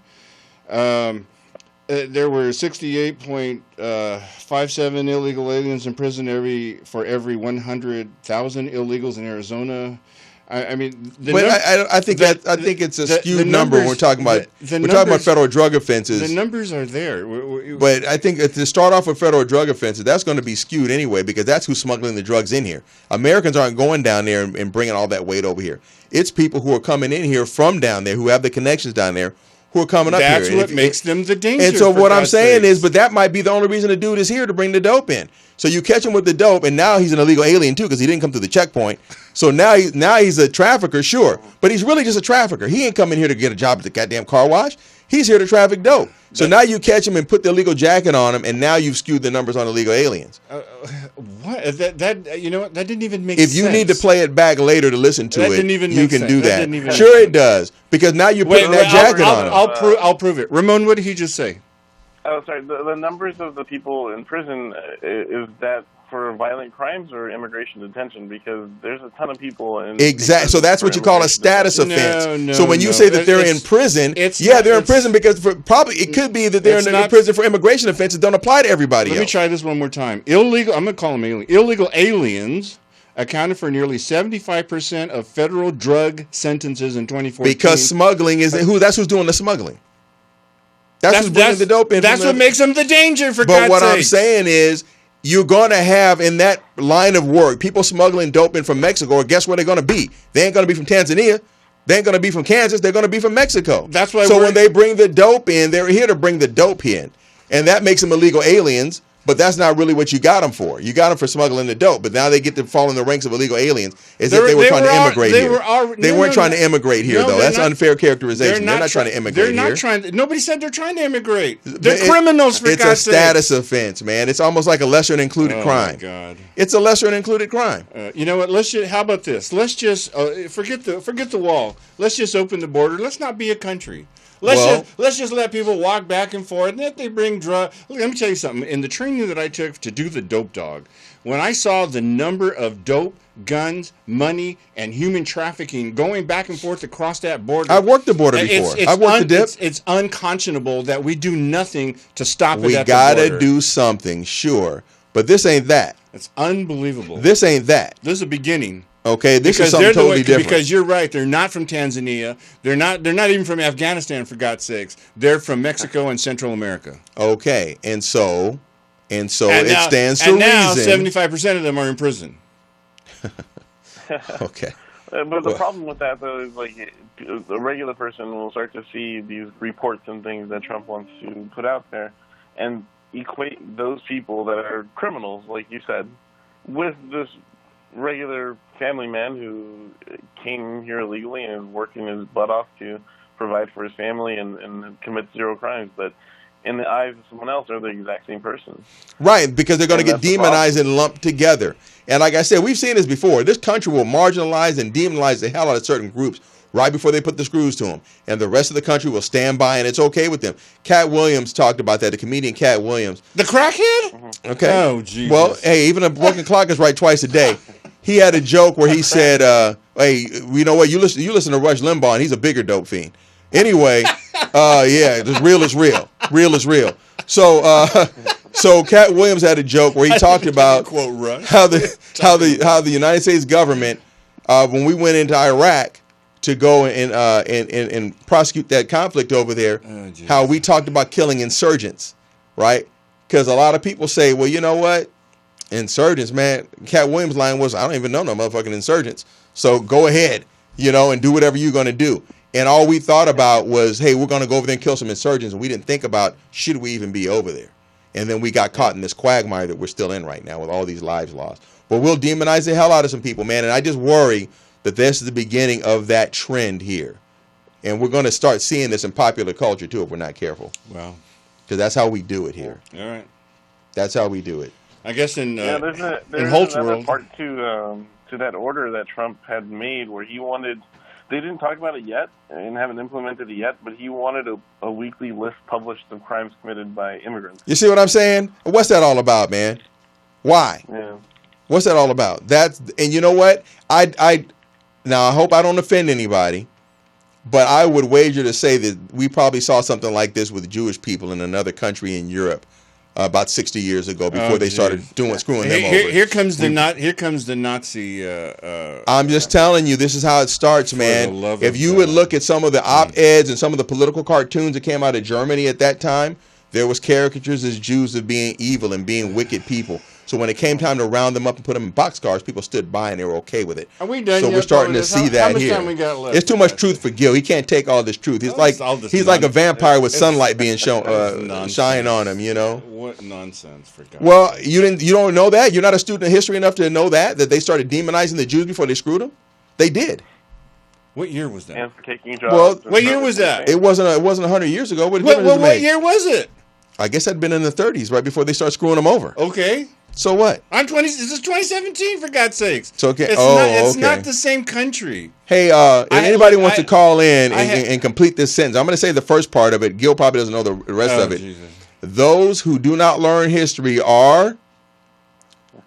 There were 68.57 illegal aliens in prison for every 100,000 illegals in Arizona. I mean, I think it's a skewed number when we're talking about federal drug offenses. The numbers are there, but I think to start off with federal drug offenses, that's going to be skewed anyway because that's who's smuggling the drugs in here. Americans aren't going down there and bringing all that weight over here. It's people who are coming in here from down there who have the connections down there who are coming up here. That's what makes them the danger. And so what I'm saying is, but that might be the only reason the dude is here to bring the dope in. So you catch him with the dope, and now he's an illegal alien too because he didn't come through the checkpoint. So now he's a trafficker, sure, but he's really just a trafficker. He ain't coming here to get a job at the goddamn car wash. He's here to traffic dope. So now you catch him and put the illegal jacket on him, and now you've skewed the numbers on illegal aliens. What? That you know what? That didn't even make sense. If you need to play it back later to listen to it, you can do that. Sure, it does because now you're putting that jacket on him. I'll prove it. Ramon, what did he just say? Oh, sorry. The numbers of the people in prison, is that for violent crimes or immigration detention? Because there's a ton of people in exactly. So that's what you call a status offense. So when you say that they're in prison, they're in prison because it could be that they're in prison for immigration offenses. Don't apply to everybody else. Let me try this one more time. Illegal. I'm going to call them alien. Illegal aliens accounted for nearly 75% of federal drug sentences in 2014. Because smuggling is that's who's doing the smuggling. That's who's bringing the dope in. That's what makes them the danger, for God's sake. But what I'm saying is, you're going to have in that line of work people smuggling dope in from Mexico, or guess where they're going to be? They ain't going to be from Tanzania. They ain't going to be from Kansas. They're going to be from Mexico. That's why. So when they bring the dope in, they're here to bring the dope in. And that makes them illegal aliens. But that's not really what you got them for. You got them for smuggling the dope, but now they get to fall in the ranks of illegal aliens as if they were trying to immigrate here. They weren't trying to immigrate here, though. That's unfair characterization. They're not trying to immigrate here. They're not trying. Nobody said they're trying to immigrate. They're criminals, for God's sake. It's a status offense, man. It's almost like a lesser and included crime. Oh, my God. It's a lesser and included crime. You know what? How about this? Let's just forget the wall. Let's just open the border. Let's not be a country. Let's just let people walk back and forth, and if they bring drugs. Let me tell you something. In the training that I took to do the dope dog, when I saw the number of dope, guns, money, and human trafficking going back and forth across that border. I've worked the border before. I've worked the dip. It's unconscionable that we do nothing to stop it at the border. We gotta do something, sure, but this ain't that. It's unbelievable. This ain't that. This is a beginning. Okay, this is something totally different. Because you're right, they're not from Tanzania. They're not even from Afghanistan, for God's sakes. They're from Mexico and Central America. Okay, and so it stands to reason. And now 75% of them are in prison. Okay. But the problem with that, though, is like the regular person will start to see these reports and things that Trump wants to put out there and equate those people that are criminals, like you said, with this regular family man who came here illegally and is working his butt off to provide for his family and commit zero crimes. But in the eyes of someone else, they're the exact same person. Right, because they're going to get demonized and lumped together. And like I said, we've seen this before. This country will marginalize and demonize the hell out of certain groups right before they put the screws to them. And the rest of the country will stand by, and it's okay with them. Cat Williams talked about that, the comedian Cat Williams. The crackhead? Okay. Oh, Jesus. Well, hey, even a broken clock is right twice a day. He had a joke where he said, hey, you know what, you listen to Rush Limbaugh, and he's a bigger dope fiend. Anyway, yeah, real is real. Real is real. So Cat Williams had a joke where he talked about how the United States government, when we went into Iraq to go and prosecute that conflict over there, how we talked about killing insurgents, right? Because a lot of people say, well, you know what? Insurgents, man. Cat Williams' line was, I don't even know no motherfucking insurgents. So go ahead, and do whatever you're going to do. And all we thought about was, hey, we're going to go over there and kill some insurgents. And we didn't think about, should we even be over there? And then we got caught in this quagmire that we're still in right now with all these lives lost. But we'll demonize the hell out of some people, man. And I just worry that this is the beginning of that trend here. And we're going to start seeing this in popular culture, too, if we're not careful. Wow. Because that's how we do it here. All right. That's how we do it. I guess in there's in Holt's another world. part to that order that Trump had made where he wanted. They didn't talk about it yet and haven't implemented it yet, but he wanted a weekly list published of crimes committed by immigrants. You see what I'm saying? What's that all about, man? Why? Yeah. What's that all about? And you know what? Now I hope I don't offend anybody, but I would wager to say that we probably saw something like this with Jewish people in another country in Europe about 60 years ago before they started screwing them over. Here comes the Nazi. I'm just telling you, this is how it starts, man. If you would look at some of the op-eds and some of the political cartoons that came out of Germany at that time, there was caricatures as Jews of being evil and being wicked people. So when it came time to round them up and put them in boxcars, people stood by and they were okay with it. Are we done so yet, we're starting to Paul? see How that much here. time we got left? It's too much truth for Gil. He can't take all this truth. He's like a vampire with sunlight being shown shine on him. You know what nonsense for God. Well, you don't know that. You're not a student of history enough to know that they started demonizing the Jews before they screwed them. They did. What year was that? And for taking jobs. Well, what year was that? It wasn't 100 years ago. What year was it? I guess that'd been in the 30s, right before they started screwing them over. Okay. So what? This is 2017, for God's sakes. It's okay. It's not the same country. Hey, if anybody wants to call in and complete this sentence, I'm going to say the first part of it. Gil probably doesn't know the rest of it. Jesus. Those who do not learn history are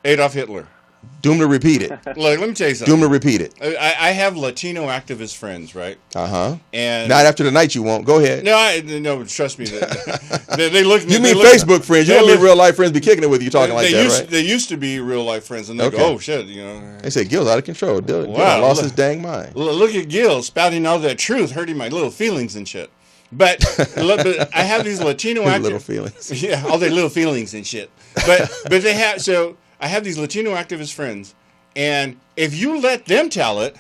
Adolf Hitler. Doomed to repeat it. Look, let me tell you something. Doomed to repeat it. I have Latino activist friends, right? And not after the night you won't. Go ahead. No, trust me. They look. You mean Facebook friends? You don't mean real life friends be kicking it with you talking like that, right? They used to be real life friends, and they go, "Oh shit," you know. They say Gil's out of control. Gil lost his dang mind. Look at Gil spouting all that truth, hurting my little feelings and shit. But I have these Latino activists. Little feelings. Yeah, all their little feelings and shit. But they have so. I have these Latino activist friends, and if you let them tell it,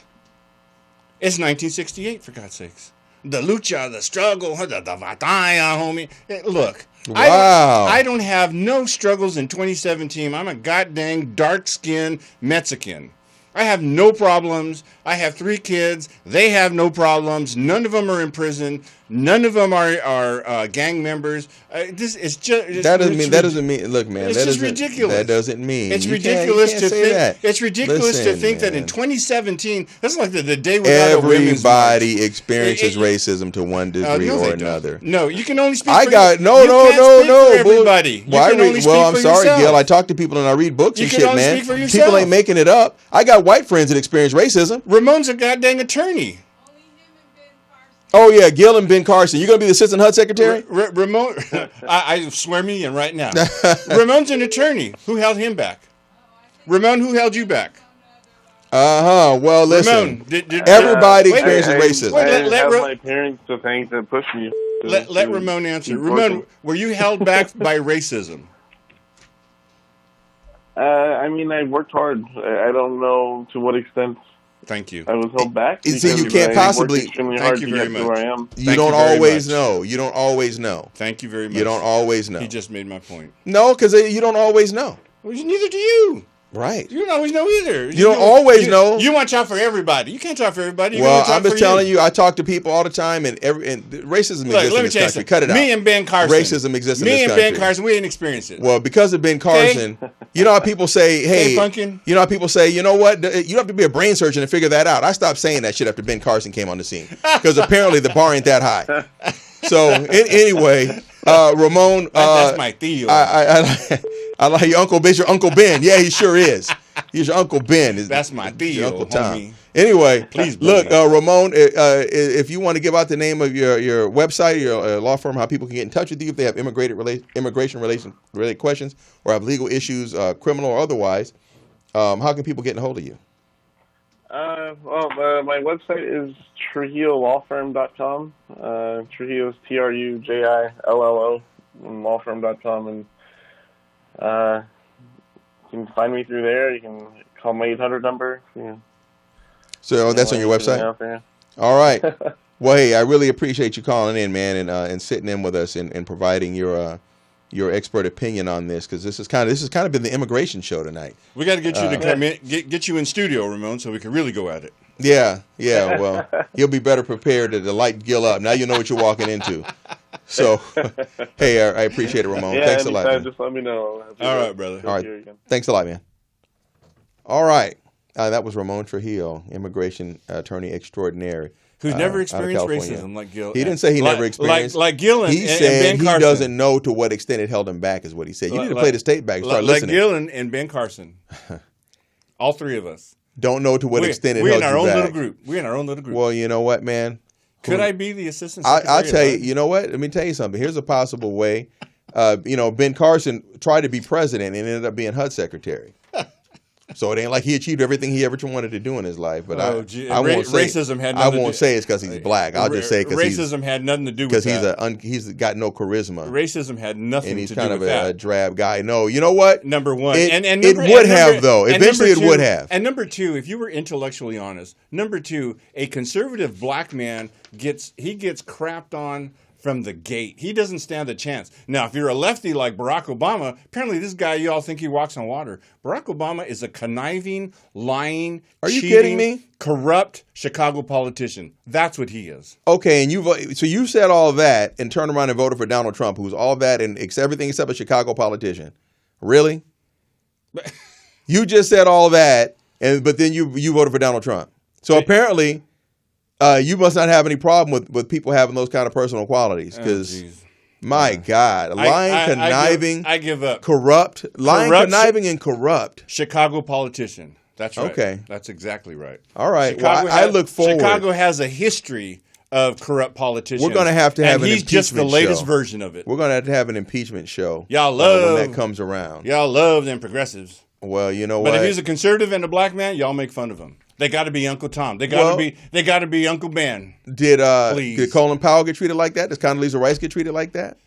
it's 1968, for God's sakes. The lucha, the struggle, the batalla, homie. Look, wow. I don't have no struggles in 2017. I'm a goddamn dark-skinned Mexican. I have no problems. I have 3 kids. They have no problems. None of them are in prison. None of them are gang members. This is just that doesn't mean. Look, man, it's just ridiculous. That doesn't mean it's you ridiculous can't to say think. that. It's ridiculous Listen, to think man. that in 2017, that's like the day without a women's everybody march. experiences racism to one degree no, or they another. don't. No, you can only speak. I for got you. no. For everybody. I'm sorry, Gil. I talk to people and I read books and shit, man. Speak for yourself. People ain't making it up. I got white friends that experience racism. Ramon's a goddamn attorney. Oh yeah, Gil and Ben Carson. You gonna be the assistant HUD secretary? Ramon, I swear me in right now. Ramon's an attorney. Who held him back? Ramon, who held you back? Well, listen. Ramon, everybody experiences racism. I didn't have my parents to thank that pushed me. Let Ramon answer. Ramon, were you held back by racism? I mean, I worked hard. I don't know to what extent. Thank you. I was held back. See, you can't possibly. Thank you very much. Where I am. You don't always know. You don't always know. Thank you very much. You don't always know. He just made my point. No, because you don't always know. Well, neither do you. Right. You don't always know either. You don't always know. You want to talk for everybody. You can't talk for everybody. Well, I'm just telling you, I talk to people all the time, and racism exists in this country. Cut it out. Me and Ben Carson. Racism exists in this country. Me and Ben Carson, we didn't experience it. Well, because of Ben Carson, you know how people say, hey, you know how people say, you know what, you don't have to be a brain surgeon to figure that out. I stopped saying that shit after Ben Carson came on the scene, because apparently the bar ain't that high. So, anyway, Ramon. That's my Theo. I like your Uncle Ben. Your Uncle Ben. Yeah, he sure is. He's your Uncle Ben. That's my Theo, Uncle Tom. homie. Anyway, please look, Ramon, if you want to give out the name of your website, your law firm, how people can get in touch with you if they have immigration related questions or have legal issues, criminal or otherwise, how can people get in hold of you? My website is TrujilloLawFirm.com. Trujillo is TRUJILLO, lawfirm.com, and you can find me through there. You can call my 800 number. So that's on your website? All right. Well, hey, I really appreciate you calling in, man, and sitting in with us and providing your expert opinion on this, because this has kind of been the immigration show tonight. We got to get you to come in, get you in studio, Ramon, so we can really go at it. Yeah. Well, you'll be better prepared to light Gil up. Now you know what you're walking into. So, hey, I appreciate it, Ramon. Yeah, Thanks a lot, man. Just let me know. All right, brother. All right. Thanks a lot, man. All right. That was Ramon Trujillo, immigration attorney extraordinary. Who's never out of experienced California. racism like Gil. He didn't say he never experienced. Like Gil and, he and said Ben Carson. he doesn't know to what extent it held him back, is what he said. You need to play this tape back and start listening. Like Gil and Ben Carson. All three of us. Don't know to what extent it held you back. We're in our own little group. We're in our own little group. Well, you know what, man? Could I be the assistant secretary? I'll tell you, you know what? Let me tell you something. Here's a possible way. Ben Carson tried to be president and ended up being HUD secretary. So it ain't like he achieved everything he ever wanted to do in his life. But I won't say racism had nothing I won't say it's because he's black. I'll just say because racism had nothing to do with that. Because he's got no charisma. Racism had nothing to do with that. And he's kind of a drab guy. No, you know what? Number one. It would have, though. Eventually it would have. And number two, if you were intellectually honest, number two, a conservative black man gets crapped on from the gate. He doesn't stand a chance. Now, if you're a lefty like Barack Obama, apparently this guy, you all think he walks on water. Barack Obama is a conniving, lying, you kidding me? Corrupt Chicago politician. That's what he is. Okay, and you said all that and turned around and voted for Donald Trump, who's all that and everything except a Chicago politician. Really? You just said all that, but then you voted for Donald Trump. So apparently, you must not have any problem with people having those kind of personal qualities, because my God, lying, conniving, I give up. Corrupt, lying, conniving, and corrupt Chicago politician. That's right. Okay, that's exactly right. All right. I look forward. Chicago has a history of corrupt politicians. We're going to have an impeachment show. He's just the latest version of it. We're going to have an impeachment show. Y'all love when that comes around. Y'all love them progressives. Well, you know what? But if he's a conservative and a black man, y'all make fun of him. They got to be Uncle Tom. They got to be Uncle Ben. Did Colin Powell get treated like that? Does Condoleezza Rice get treated like that?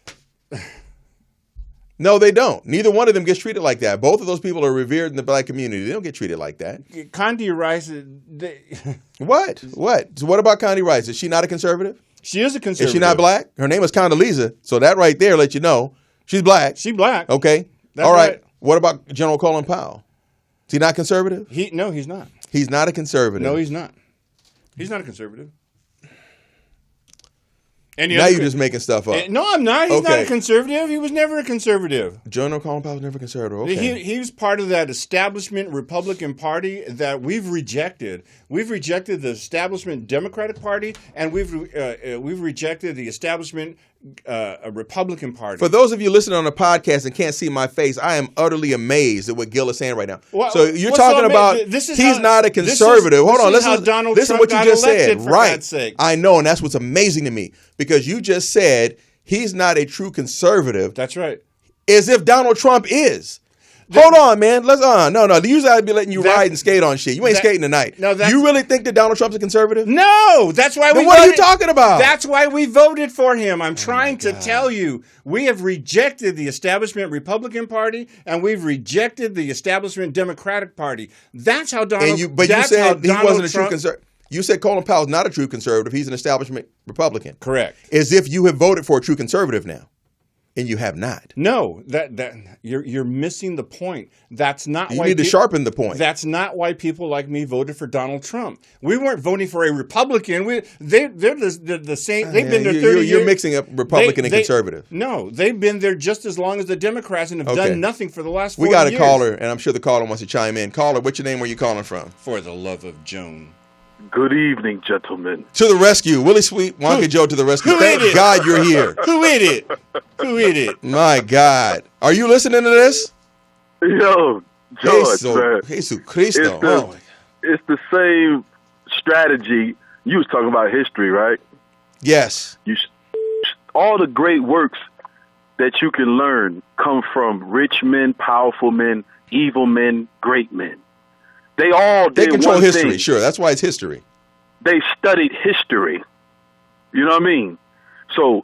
No, they don't. Neither one of them gets treated like that. Both of those people are revered in the black community. They don't get treated like that. Condi Rice. What? So what about Condi Rice? Is she not a conservative? She is a conservative. Is she not black? Her name is Condoleezza. So that right there let you know she's black. She's black. Okay. That's all right. What about General Colin Powell? Is he not conservative? No, he's not. He's not a conservative. No, he's not. He's not a conservative. And now you're just making stuff up. No, I'm not. He's not a conservative. He was never a conservative. General Colin Powell was never a conservative. Okay. He was part of that establishment Republican Party that we've rejected. We've rejected the establishment Democratic Party, and we've rejected the establishment Republican Party. For those of you listening on the podcast and can't see my face, I am utterly amazed at what Gil is saying right now. So you're talking about he's not a conservative. Hold on, listen to what you just said. Right. I know, and that's what's amazing to me, because you just said he's not a true conservative. That's right. As if Donald Trump is. Hold on, man. Let's no. Usually I'd be letting you ride and skate on shit. You ain't skating tonight. No, you really think that Donald Trump's a conservative? No, that's why what are you talking about? That's why we voted for him. I'm trying to tell you, we have rejected the establishment Republican Party, and we've rejected the establishment Democratic Party. That's how Donald. But you said he wasn't a true conservative. You said Colin Powell's not a true conservative. He's an establishment Republican. Correct. As if you have voted for a true conservative now. And you have not. No, that you're missing the point. That's not you why need to sharpen the point. That's not why people like me voted for Donald Trump. We weren't voting for a Republican. They're the same. They've been there 30 years. You're mixing up Republican and conservative. No, they've been there just as long as the Democrats and have done nothing for the last 40 years. We got a caller, and I'm sure the caller wants to chime in. Caller, what's your name? Where you calling from? For the love of Joan. Good evening, gentlemen. To the rescue. Willie Sweet, Wonka Joe to the rescue. Thank God you're here. Who hit it? Who hit it? My God. Are you listening to this? Yo, George, man. Jesus Cristo. It's the same strategy. You was talking about history, right? Yes. All the great works that you can learn come from rich men, powerful men, evil men, great men. They control history, thing. Sure. That's why it's history. They studied history. You know what I mean? So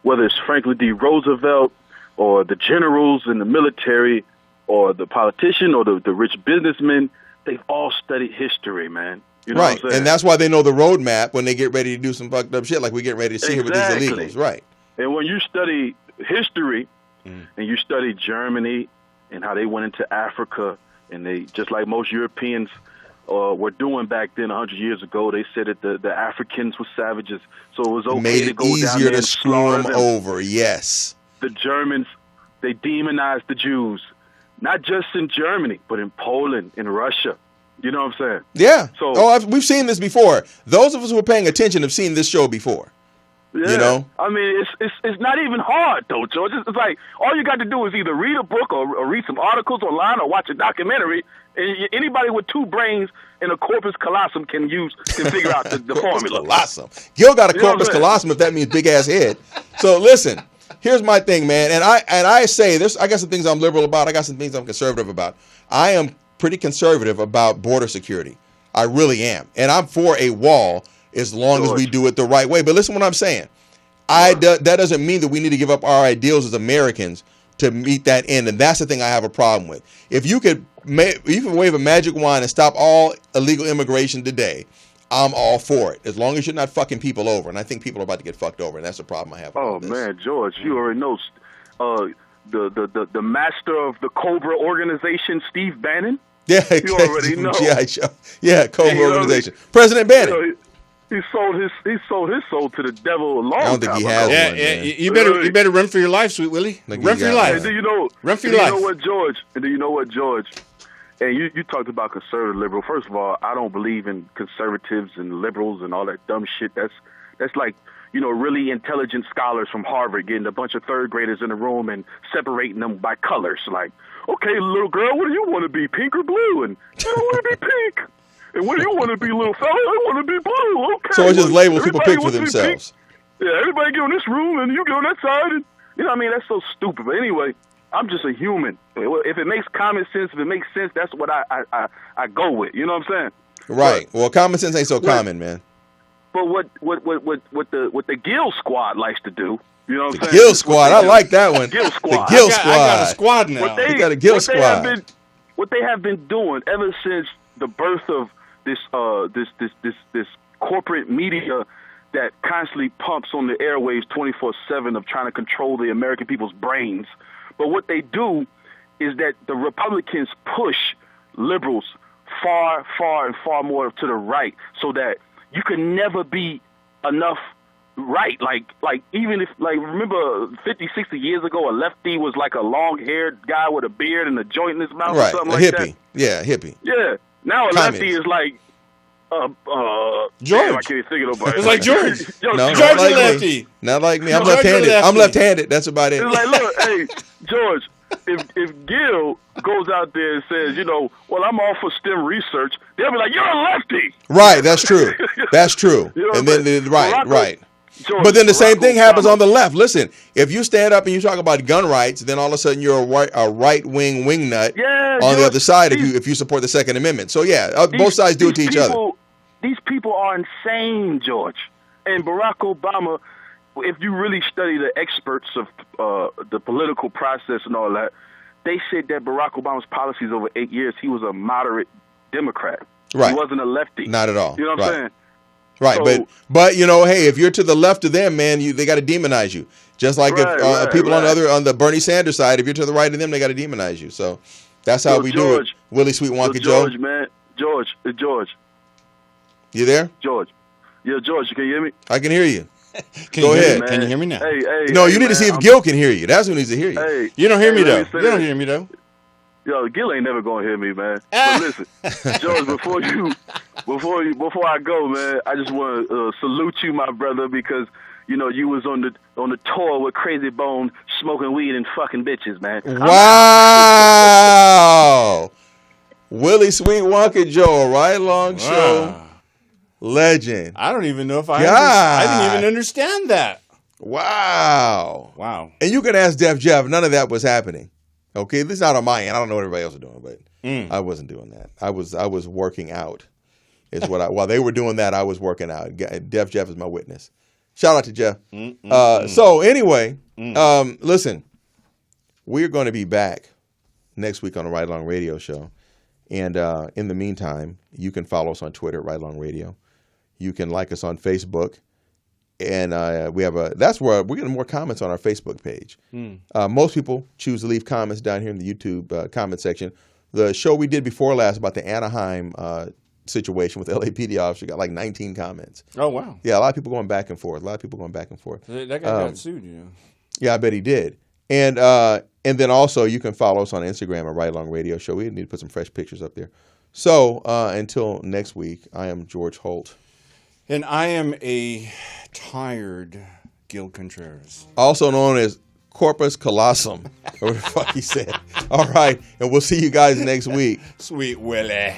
whether it's Franklin D. Roosevelt or the generals in the military or the politician or the rich businessmen, they've all studied history, man. You know what I'm saying? And that's why they know the roadmap when they get ready to do some fucked up shit like we get ready to see here with these illegals. Right. And when you study history and you study Germany and how they went into Africa, and they, just like most Europeans, were doing back then 100 years ago. They said that the Africans were savages, so it was okay Made to it go down easier there to and screw slaughter them them. over. Yes. The Germans, they demonized the Jews, not just in Germany, but in Poland, in Russia. You know what I'm saying? Yeah. So, we've seen this before. Those of us who are paying attention have seen this show before. yeah. You know? I mean, it's not even hard, though, George. It's like all you got to do is either read a book or read some articles online or watch a documentary. And anybody with two brains and a corpus callosum can figure out the formula. Callosum. Gil got a You know what corpus I'm saying? callosum if that means big ass head. So listen, here's my thing, man. And I say this. I got some things I'm liberal about. I got some things I'm conservative about. I am pretty conservative about border security. I really am, and I'm for a wall as long as we do it the right way. But listen, what I'm saying. That doesn't mean that we need to give up our ideals as Americans to meet that end, and that's the thing I have a problem with. If you could wave a magic wand and stop all illegal immigration today, I'm all for it, as long as you're not fucking people over. And I think people are about to get fucked over, and that's the problem I have with all this. Man, George, you already know the master of the Cobra organization, Steve Bannon. Yeah, you already know. G.I. Joe. Yeah, Cobra You know, organization. President Bannon. You know, he sold his soul to the devil a long time I don't think he ago. has Yeah, one, yeah. man. You better run for your life, Sweet Willie. Like Run for your life. And do you know? Run for and your you life. know what, George? And do you know what, George? And you talked about conservative liberal. First of all, I don't believe in conservatives and liberals and all that dumb shit. That's like, really intelligent scholars from Harvard getting a bunch of third graders in a room and separating them by colors. Like, okay, little girl, what do you want to be, pink or blue? And I want to be pink. And what do you want to be, little fella? I want to be blue. Okay. So it's just labels people everybody pick for wants to be themselves. pink. Yeah, everybody get on this room and you get on that side. And, I mean, that's so stupid. But anyway, I'm just a human. If it makes common sense, if it makes sense, that's what I go with. You know what I'm saying? Right. Well, common sense ain't so common, man. But what the Gil Squad likes to do, you know what I'm saying? Gil Squad, I like that one. Gil Squad. The Gil Squad. I got a squad now. You got a Gil Squad. What they have been doing ever since the birth of this corporate media that constantly pumps on the airwaves 24/7 of trying to control the American people's brains. But what they do is that the Republicans push liberals far, far, and far more to the right, so that you can never be enough right. Like even if, remember 50, 60 years ago, a lefty was like a long-haired guy with a beard and a joint in his mouth or something a like hippie. that? Yeah, hippie. Yeah. Now a lefty is like George. Damn, I can't think of nobody. It's like George. No, George not like lefty. me. Not like me. I'm George left-handed. lefty. I'm left-handed. That's about it. It's like, look, hey, George, if Gil goes out there and says, well, I'm all for STEM research, they'll be like, you're a lefty. Right, that's true. That's true. You know And what I'm then, saying? right. George, But then the same Barack thing happens Obama. on the left. Listen, if you stand up and you talk about gun rights, then all of a sudden you're a right-wing wingnut Yeah, on the George, other side if you support the Second Amendment. So, yeah, both sides do it to each other. These people are insane, George. And Barack Obama, if you really study the experts of the political process and all that, they said that Barack Obama's policies over 8 years, he was a moderate Democrat. Right. He wasn't a lefty. Not at all. You know what I'm saying? Right, So- but hey, if you're to the left of them, man, they got to demonize you. Just like if people on the Bernie Sanders side, if you're to the right of them, they got to demonize you. So that's how we do it. Willie Sweet Wonka Joe. George, man. George. You there? George. Yeah, George, can you hear me? I can hear you. Can Go you ahead. Can you hear me now? Hey, No, you need to see if Gil can hear you. That's who needs to hear you. Hey, You don't hear me though. let me You say don't this. hear me though. Yo, Gil ain't never gonna hear me, man. But listen, George, before I go, man, I just want to salute you, my brother, because you was on the tour with Crazy Bone, smoking weed and fucking bitches, man. Wow. Willie Sweet Wonka Joe, right long show. Legend. I don't even know if I God. didn't even understand that. Wow. And you can ask Def Jeff, none of that was happening. Okay, this is not on my end. I don't know what everybody else is doing, but I wasn't doing that. I was working out. Is what while they were doing that, I was working out. Def Jeff is my witness. Shout out to Jeff. So anyway, listen, we're going to be back next week on the Ride Along Radio Show. And in the meantime, you can follow us on Twitter at Ride Along Radio. You can like us on Facebook. And that's where we're getting more comments on our Facebook page. Most people choose to leave comments down here in the YouTube comment section. The show we did before last about the Anaheim situation with the LAPD officer got like 19 comments. Oh, wow. Yeah, a lot of people going back and forth. That guy got sued, you know. Yeah, I bet he did. And then also you can follow us on Instagram at Right Along Radio Show. We need to put some fresh pictures up there. So until next week, I am George Holt. And I am a tired Gil Contreras. Also known as Corpus Colossum, or what the fuck he said. All right, and we'll see you guys next week. Sweet Willie.